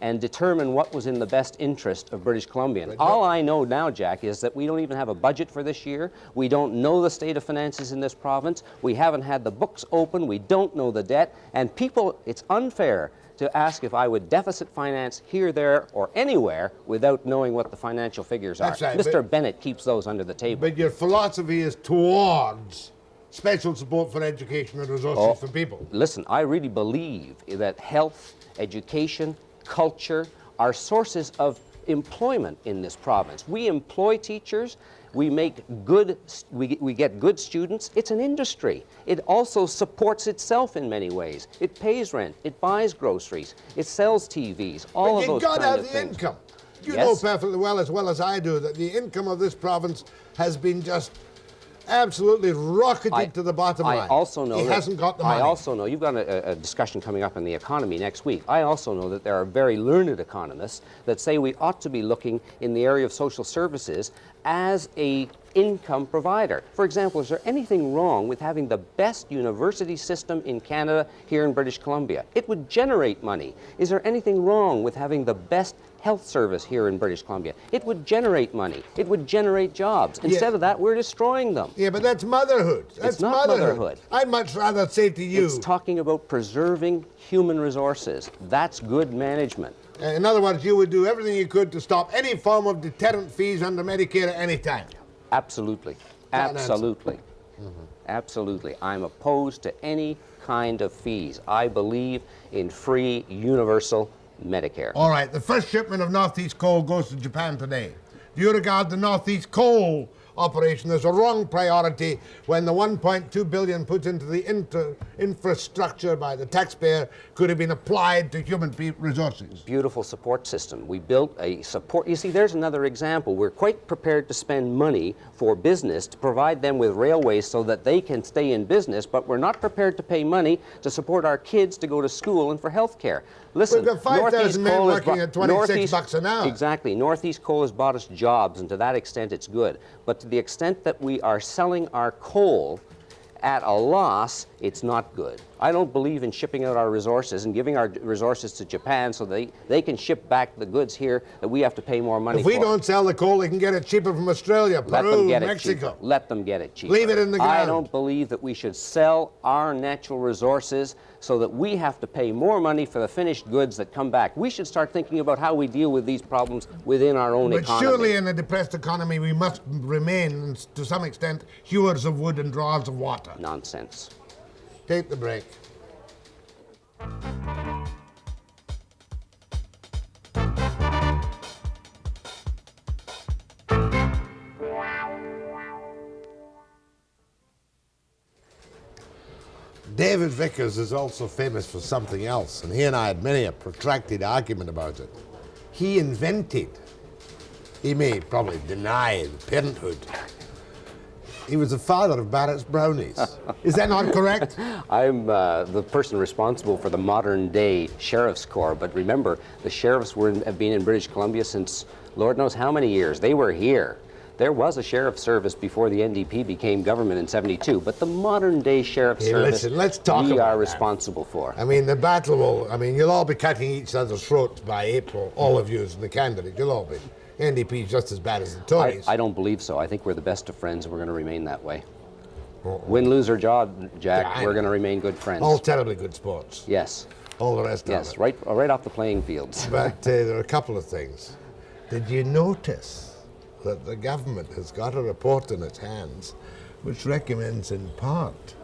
and determine what was in the best interest of British Columbians. All I know now, Jack, is that we don't even have a budget for this year. We don't know the state of finances in this province. We haven't had the books open. We don't know the debt. And people, it's unfair to ask if I would deficit finance here, there, or anywhere without knowing what the financial figures are. That's right, Mr. Bennett keeps those under the table. But your philosophy is towards special support for education and resources for people. Listen, I really believe that health, education, culture are sources of employment in this province. We employ teachers, we make good, we get good students. It's an industry. It also supports itself in many ways. It pays rent, it buys groceries, it sells TVs, all of those kind of things. But you've got to have the income. You Yes. know perfectly well as I do, that the income of this province has been just absolutely rocketed to the bottom line. I also know he hasn't got the money. I also know, you've got a discussion coming up on the economy next week. I also know that there are very learned economists that say we ought to be looking in the area of social services as a income provider. For example, is there anything wrong with having the best university system in Canada here in British Columbia? It would generate money. Is there anything wrong with having the best health service here in British Columbia? It would generate money. It would generate jobs. Instead of that, we're destroying them. Yeah, but that's motherhood. That's It's not motherhood. I'd much rather say to you... It's talking about preserving human resources. That's good management. In other words, you would do everything you could to stop any form of deterrent fees under Medicare at any time. Absolutely. Absolutely. Absolutely. I'm opposed to any kind of fees. I believe in free, universal Medicare. All right, the first shipment of Northeast coal goes to Japan today. Do you regard the Northeast coal operation as a wrong priority when the 1.2 billion put into the infrastructure by the taxpayer could have been applied to human resources? Beautiful support system. We built a support. You see, there's another example. We're quite prepared to spend money for business to provide them with railways so that they can stay in business, but we're not prepared to pay money to support our kids to go to school and for health care. Listen, we've got 5,000 men working at 26 bucks an hour. Exactly. Northeast coal has bought us jobs, and to that extent it's good. But to the extent that we are selling our coal at a loss, it's not good. I don't believe in shipping out our resources and giving our resources to Japan so they can ship back the goods here that we have to pay more money for. If we don't sell the coal, they can get it cheaper from Australia, Peru, Mexico. Let them get it cheaper. Leave it in the ground. I don't believe that we should sell our natural resources so that we have to pay more money for the finished goods that come back. We should start thinking about how we deal with these problems within our own economy. But surely in a depressed economy we must remain, to some extent, hewers of wood and drawers of water. Nonsense. Take the break. David Vickers is also famous for something else, and he and I had many a protracted argument about it. He invented, he may probably deny parenthood, he was the father of Barrett's brownies. Is that not correct? I'm the person responsible for the modern day Sheriff's Corps, but remember, the sheriffs have been in British Columbia since Lord knows how many years. They were here. There was a sheriff's service before the NDP became government in '72, but the modern day sheriff's service listen, let's talk we about are that. responsible for. I mean, the battle will, you'll all be cutting each other's throats by April, all of you and the candidate, you'll all be. NDP is just as bad as the Tories. I don't believe so. I think we're the best of friends, and we're going to remain that way. Win, lose, or draw, Jack, we're going to remain good friends. All terribly good sports. Yes. All the rest of it. Yes, right off the playing fields. But there are a couple of things. Did you notice that the government has got a report in its hands which recommends in part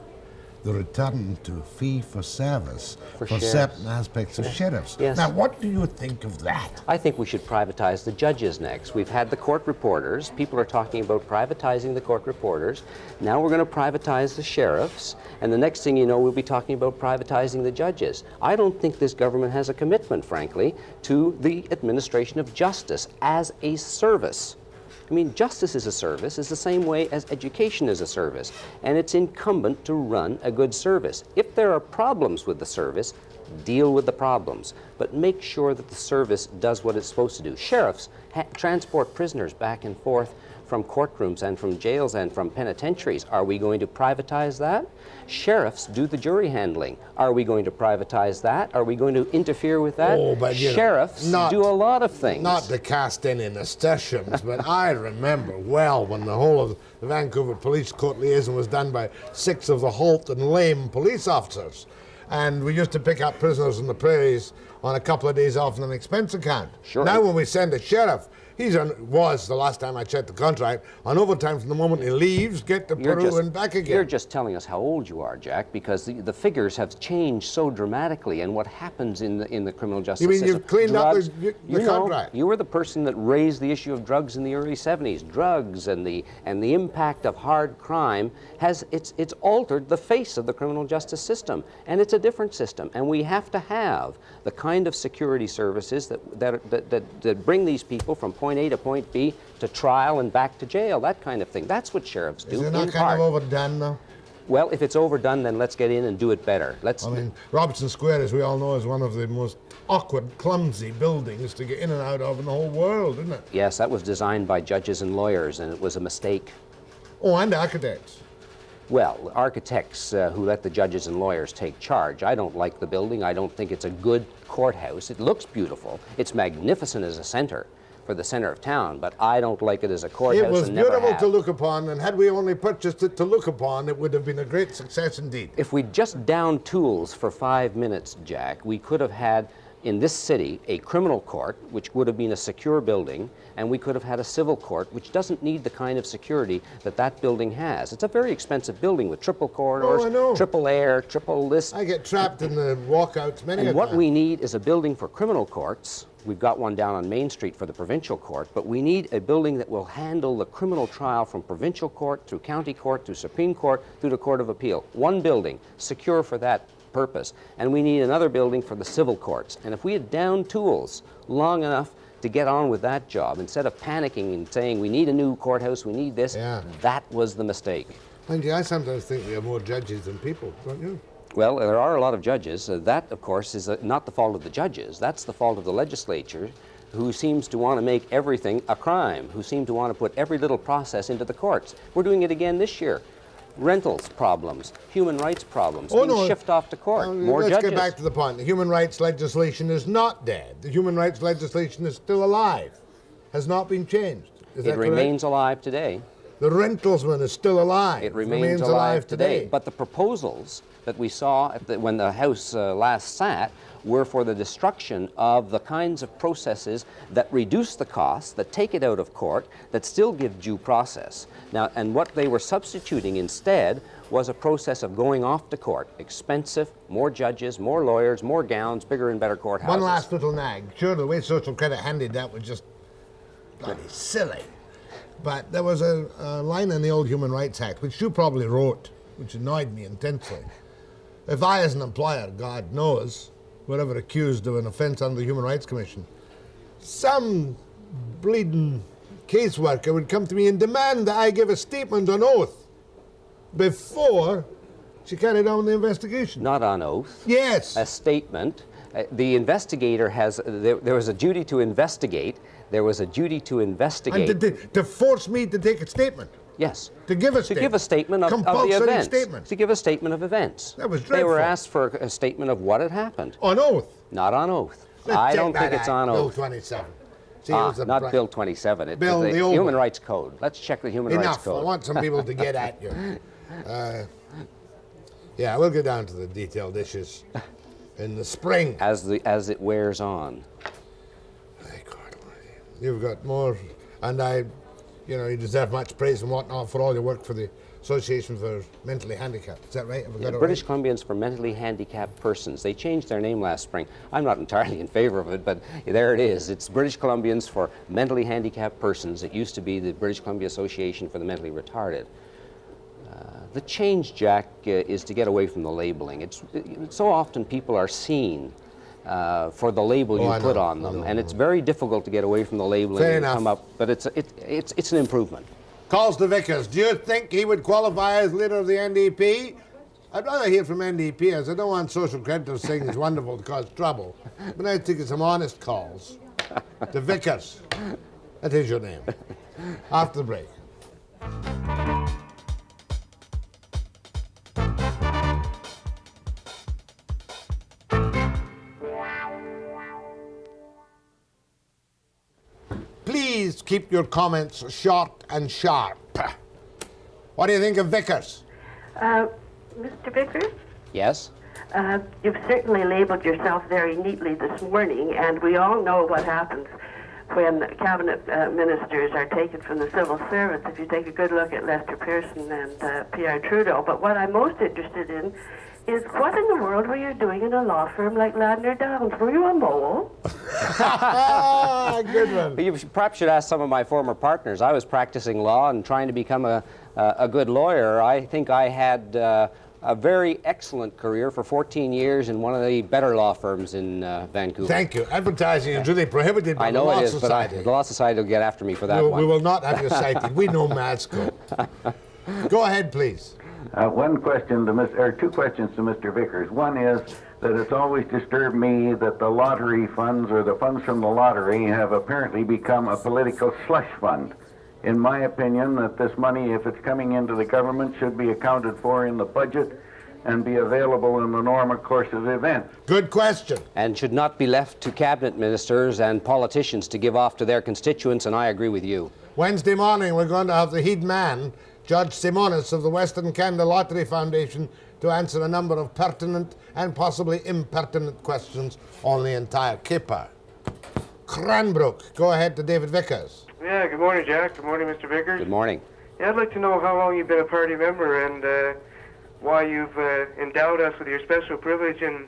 the return to fee for service for sheriffs. certain aspects of sheriffs. Yes. Now, what do you think of that? I think we should privatize the judges next. We've had the court reporters. People are talking about privatizing the court reporters. Now we're going to privatize the sheriffs. And the next thing you know, we'll be talking about privatizing the judges. I don't think this government has a commitment, frankly, to the administration of justice as a service. I mean, justice is a service, is the same way as education is a service, and it's incumbent to run a good service. If there are problems with the service, deal with the problems, but make sure that the service does what it's supposed to do. Sheriffs transport prisoners back and forth from courtrooms and from jails and from penitentiaries. Are we going to privatize that? Sheriffs do the jury handling. Are we going to privatize that? Are we going to interfere with that? Oh, but Sheriffs do a lot of things. Not to cast any nasturtiums, but I remember well when the whole of the Vancouver Police Court liaison was done by 6 of the halt and lame police officers. And we used to pick up prisoners in the prairies on a couple of days off on an expense account. Sure. Now when we send a sheriff, was, the last time I checked the contract, on overtime from the moment he leaves, get to Peru and back again. You're just telling us how old you are, Jack, because the figures have changed so dramatically, and what happens in the criminal justice system. You mean you've cleaned drugs, up the contract? You were the person that raised the issue of drugs in the early 70s. Drugs and the impact of hard crime it's altered the face of the criminal justice system, and it's a different system. And we have to have the kind of security services that bring these people from point A to point B to trial and back to jail, that kind of thing. That's what sheriffs do. Is it not kind of overdone, though? Well, if it's overdone, then let's get in and do it better. I mean, Robertson Square, as we all know, is one of the most awkward, clumsy buildings to get in and out of in the whole world, isn't it? Yes, that was designed by judges and lawyers, and it was a mistake. Oh, and architects. Well, architects who let the judges and lawyers take charge. I don't like the building. I don't think it's a good courthouse. It looks beautiful. It's magnificent as a center for the center of town, but I don't like it as a courthouse. It was and never beautiful have. to look upon, and had we only purchased it to look upon, it would have been a great success indeed. If we'd just downed tools for 5 minutes, Jack, we could have had in this city a criminal court, which would have been a secure building, and we could have had a civil court, which doesn't need the kind of security that building has. It's a very expensive building with triple corridors, triple air, triple this. I get trapped in the walkouts many a time. And what we need is a building for criminal courts. We've got one down on Main Street for the provincial court, but we need a building that will handle the criminal trial from provincial court through county court, through Supreme Court, through the Court of Appeal. One building, secure for that purpose. And we need another building for the civil courts. And if we had downed tools long enough to get on with that job, instead of panicking and saying we need a new courthouse, we need this, that was the mistake. Mind you, I sometimes think we have more judges than people, don't you? Well, there are a lot of judges. That, of course, is not the fault of the judges. That's the fault of the legislature, who seems to want to make everything a crime, who seem to want to put every little process into the courts. We're doing it again this year. Rentals problems, human rights problems, shift off to court. More let's judges. get back to the point. The human rights legislation is not dead. The human rights legislation is still alive, has not been changed. Is that It remains alive today. The rentalsman is still alive. It remains alive today. But the proposals that we saw when the House last sat were for the destruction of the kinds of processes that reduce the costs, that take it out of court, that still give due process. Now, and what they were substituting instead was a process of going off to court. Expensive, more judges, more lawyers, more gowns, bigger and better courthouses. One last little nag. Sure, the way social credit handled that was just bloody silly. But there was a line in the old Human Rights Act, which you probably wrote, which annoyed me intensely. If I, as an employer, God knows, were ever accused of an offence under the Human Rights Commission, some bleeding caseworker would come to me and demand that I give a statement on oath before she carried on the investigation. Not on oath. Yes. A statement. The investigator has, there was a duty to investigate. There was a duty to investigate. And to force me to take a statement. Yes. To give a statement. To give a statement of the events. Statement. To give a statement of events. That was They dreadful. were asked for a statement of what had happened. On oath. Not on oath. Let's I check don't think that it's act, on oath. Bill 27. See, not Bill 27. It's Bill, the the old Human one. Rights Code. Let's check the Human Rights Enough. Code. I want some people to get at you. Yeah, we'll get down to the detailed issues in the spring. As it wears on. You've got more, and you deserve much praise and whatnot for all your work for the Association for Mentally Handicapped. Is that right? Have I got it British right? Columbians for Mentally Handicapped Persons. They changed their name last spring. I'm not entirely in favor of it, but there it is. It's British Columbians for Mentally Handicapped Persons. It used to be the British Columbia Association for the Mentally Retarded. The change, Jack, is to get away from the labeling. So often people are seen for the label you put on them, and it's very difficult to get away from the labeling and come up. But it's an improvement. Calls to Vickers. Do you think he would qualify as leader of the NDP? I'd rather hear from NDP, as I don't want social creditors saying it's wonderful to cause trouble. But I think it's some honest calls. To Vickers. That is your name. After the break. Please keep your comments short and sharp. What do you think of Vickers? Mr. Vickers? Yes? You've certainly labeled yourself very neatly this morning, and we all know what happens when cabinet ministers are taken from the civil service, if you take a good look at Lester Pearson and Pierre Trudeau. But what I'm most interested in is what in the world were you doing in a law firm like Ladner Downs? Were you a mole? Good one. You perhaps should ask some of my former partners. I was practicing law and trying to become a good lawyer. I think I had a very excellent career for 14 years in one of the better law firms in Vancouver. Thank you. Advertising is really prohibited by the Law Society. But the Law Society will get after me for that one. We will not have you cited. We know Madsco. Go ahead, please. One question to two questions to Mr. Vickers. One is that it's always disturbed me that the lottery funds or the funds from the lottery have apparently become a political slush fund. In my opinion, that this money, if it's coming into the government, should be accounted for in the budget and be available in the normal course of events. Good question. And should not be left to cabinet ministers and politicians to give off to their constituents, and I agree with you. Wednesday morning, we're going to have the head man, Judge Simonis of the Western Canada Lottery Foundation, to answer a number of pertinent and possibly impertinent questions on the entire caper. Cranbrook, go ahead to David Vickers. Yeah, good morning, Jack. Good morning, Mr. Vickers. Good morning. Yeah, I'd like to know how long you've been a party member and why you've endowed us with your special privilege and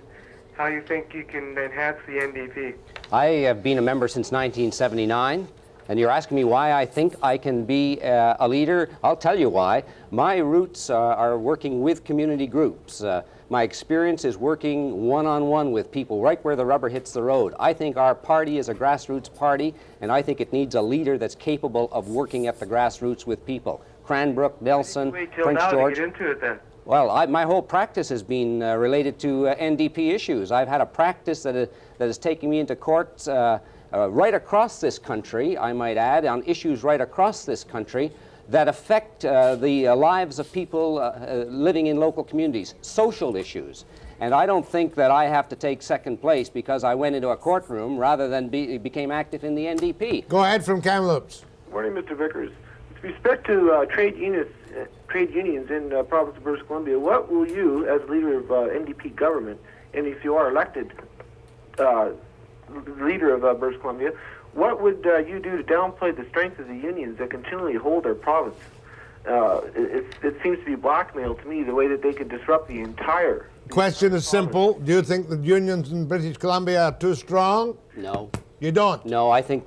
how you think you can enhance the NDP. I have been a member since 1979. And you're asking me why I think I can be a leader? I'll tell you why. My roots are working with community groups. My experience is working one-on-one with people right where the rubber hits the road. I think our party is a grassroots party, and I think it needs a leader that's capable of working at the grassroots with people. Cranbrook, Nelson, Wait till Prince now George. to get into it then. Well, my whole practice has been related to NDP issues. I've had a practice that is taking me into courts right across this country, I might add, on issues right across this country that affect the lives of people living in local communities, social issues. And I don't think that I have to take second place because I went into a courtroom rather than became active in the NDP. Go ahead from Kamloops. Morning, Mr. Vickers. With respect to trade unions in the province of British Columbia, what will you, as leader of NDP government, and if you are elected leader of British Columbia, what would you do to downplay the strength of the unions that continually hold our province? It seems to be blackmail to me, the way that they could disrupt the entire... Question is simple. Do you think the unions in British Columbia are too strong? No. You don't? No, I think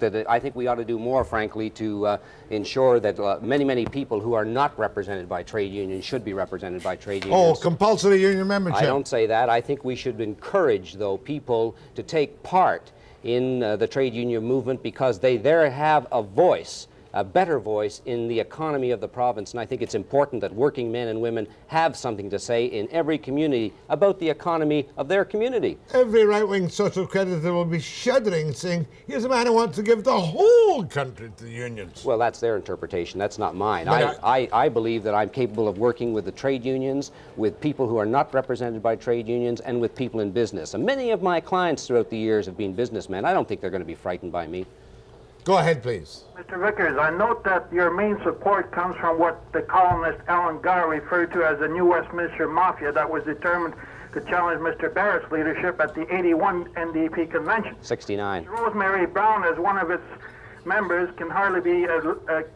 we ought to do more, frankly, to ensure that many people who are not represented by trade unions should be represented by trade unions. Oh, compulsory union membership. I don't say that. I think we should encourage, though, people to take part in the trade union movement because they there have a voice, a better voice in the economy of the province. And I think it's important that working men and women have something to say in every community about the economy of their community. Every right-wing social creditor will be shuddering, saying, here's a man who wants to give the whole country to the unions. Well, that's their interpretation. That's not mine. I believe that I'm capable of working with the trade unions, with people who are not represented by trade unions, and with people in business. And many of my clients throughout the years have been businessmen. I don't think they're going to be frightened by me. Go ahead, please. Mr. Vickers, I note that your main support comes from what the columnist Alan Garr referred to as the New Westminster Mafia that was determined to challenge Mr. Barrett's leadership at the 81 NDP convention. 69. Rosemary Brown, as one of its members can hardly be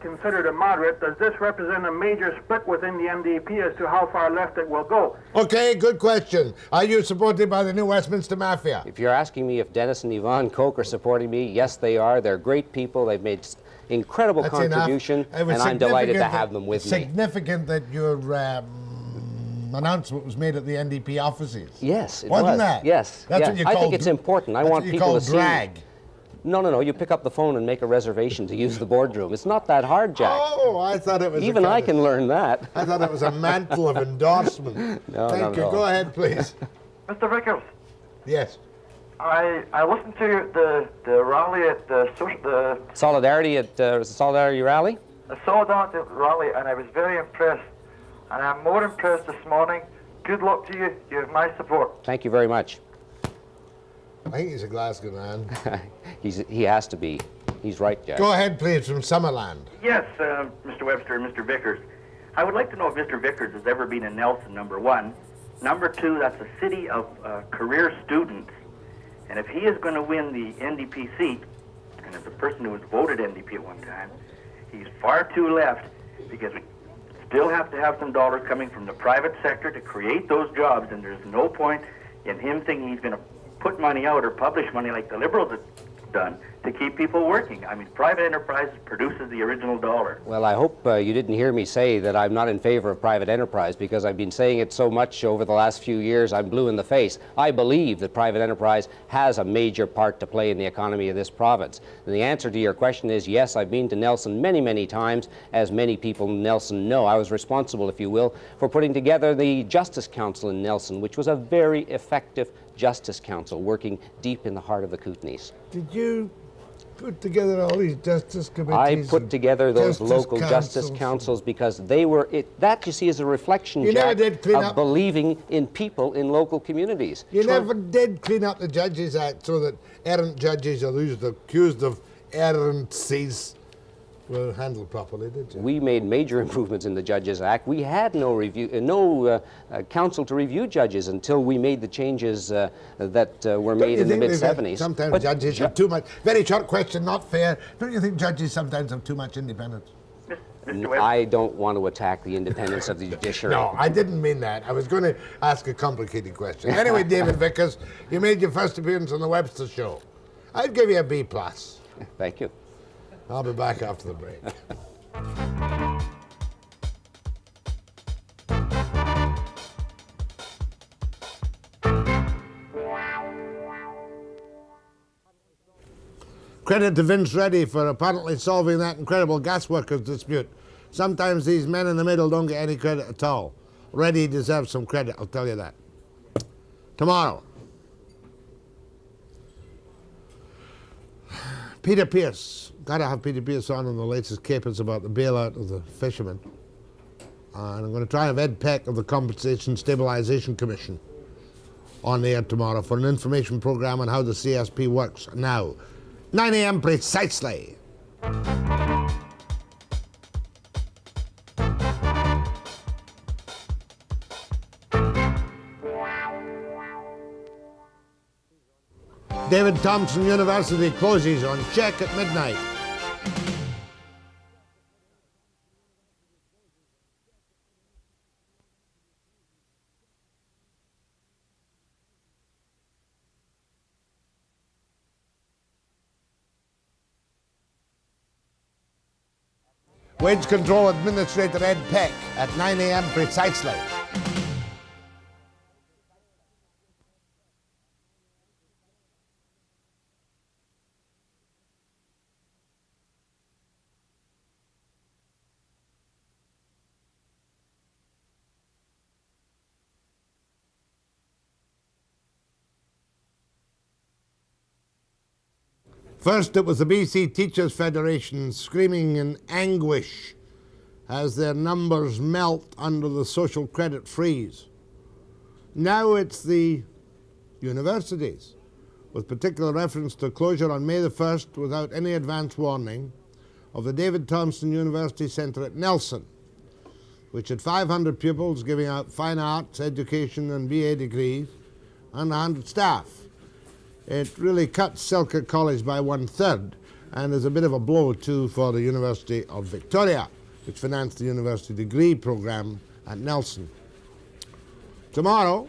considered a moderate. Does this represent a major split within the NDP as to how far left it will go? Okay, good question. Are you supported by the New Westminster Mafia? If you're asking me if Dennis and Yvonne Koch are supporting me, yes, they are. They're great people. They've made incredible That's contribution, and I'm delighted to have them with me. Significant that your announcement was made at the NDP offices. Yes, it Wasn't was. that? Yes. That's yes. what you I call think it's important. I want people to see. Drag. No. You pick up the phone and make a reservation to use the boardroom. It's not that hard, Jack. Oh, I thought it was. Even I can learn that. I thought it was a mantle of endorsement. No, Thank you. Go ahead, please. Mr. Vickers. Yes. I listened to the rally at the Solidarity at Solidarity rally. The Solidarity rally, and I was very impressed. And I'm more impressed this morning. Good luck to you. You have my support. Thank you very much. I think he's a Glasgow man. He has to be. He's right, Jack. Go ahead, please, from Summerland. Yes, Mr. Webster and Mr. Vickers. I would like to know if Mr. Vickers has ever been in Nelson, number one. Number two, that's a city of career students. And if he is going to win the NDP seat, and as a person who was voted NDP at one time, he's far too left, because we still have to have some dollars coming from the private sector to create those jobs, and there's no point in him thinking he's going to put money out or publish money like the Liberals have done to keep people working. I mean, private enterprise produces the original dollar. Well, I hope you didn't hear me say that I'm not in favor of private enterprise, because I've been saying it so much over the last few years, I'm blue in the face. I believe that private enterprise has a major part to play in the economy of this province. And the answer to your question is yes, I've been to Nelson many, many times. As many people in Nelson know, I was responsible, if you will, for putting together the Justice Council in Nelson, which was a very effective Justice Council working deep in the heart of the Kootenays. Did you put together all these justice committees? I put together those local justice councils. councils because they were, that you see is a reflection, You never Jack, did clean of up. believing in people in local communities. You never did clean up the Judges Act so that errant judges or those accused of errancies were handled properly, did you? We made major improvements in the Judges Act. We had no council to review judges until we made the changes that were made in the mid-'70s. Sometimes judges have too much. Very short question, not fair. Don't you think judges sometimes have too much independence? I don't want to attack the independence of the judiciary. No, I didn't mean that. I was going to ask a complicated question. Anyway, David Vickers, you made your first appearance on the Webster Show. I'd give you a B+. Thank you. I'll be back after the break. Credit to Vince Reddy for apparently solving that incredible gas workers dispute. Sometimes these men in the middle don't get any credit at all. Reddy deserves some credit, I'll tell you that. Tomorrow, Peter Pearce. Gotta have Peter Pearce on the latest capers about the bailout of the fishermen. And I'm going to try and have Ed Peck of the Compensation Stabilization Commission on the air tomorrow for an information program on how the CSP works now. 9 a.m. precisely. David Thompson University closes on check at midnight. Wage Control Administrator Ed Peck at 9 a.m. precisely. First, it was the BC Teachers Federation screaming in anguish as their numbers melt under the social credit freeze. Now it's the universities, with particular reference to closure on May the 1st without any advance warning of the David Thompson University Centre at Nelson, which had 500 pupils giving out fine arts, education and BA degrees and 100 staff. It really cut Selkirk College by 1/3, and is a bit of a blow too for the University of Victoria, which financed the university degree program at Nelson. Tomorrow,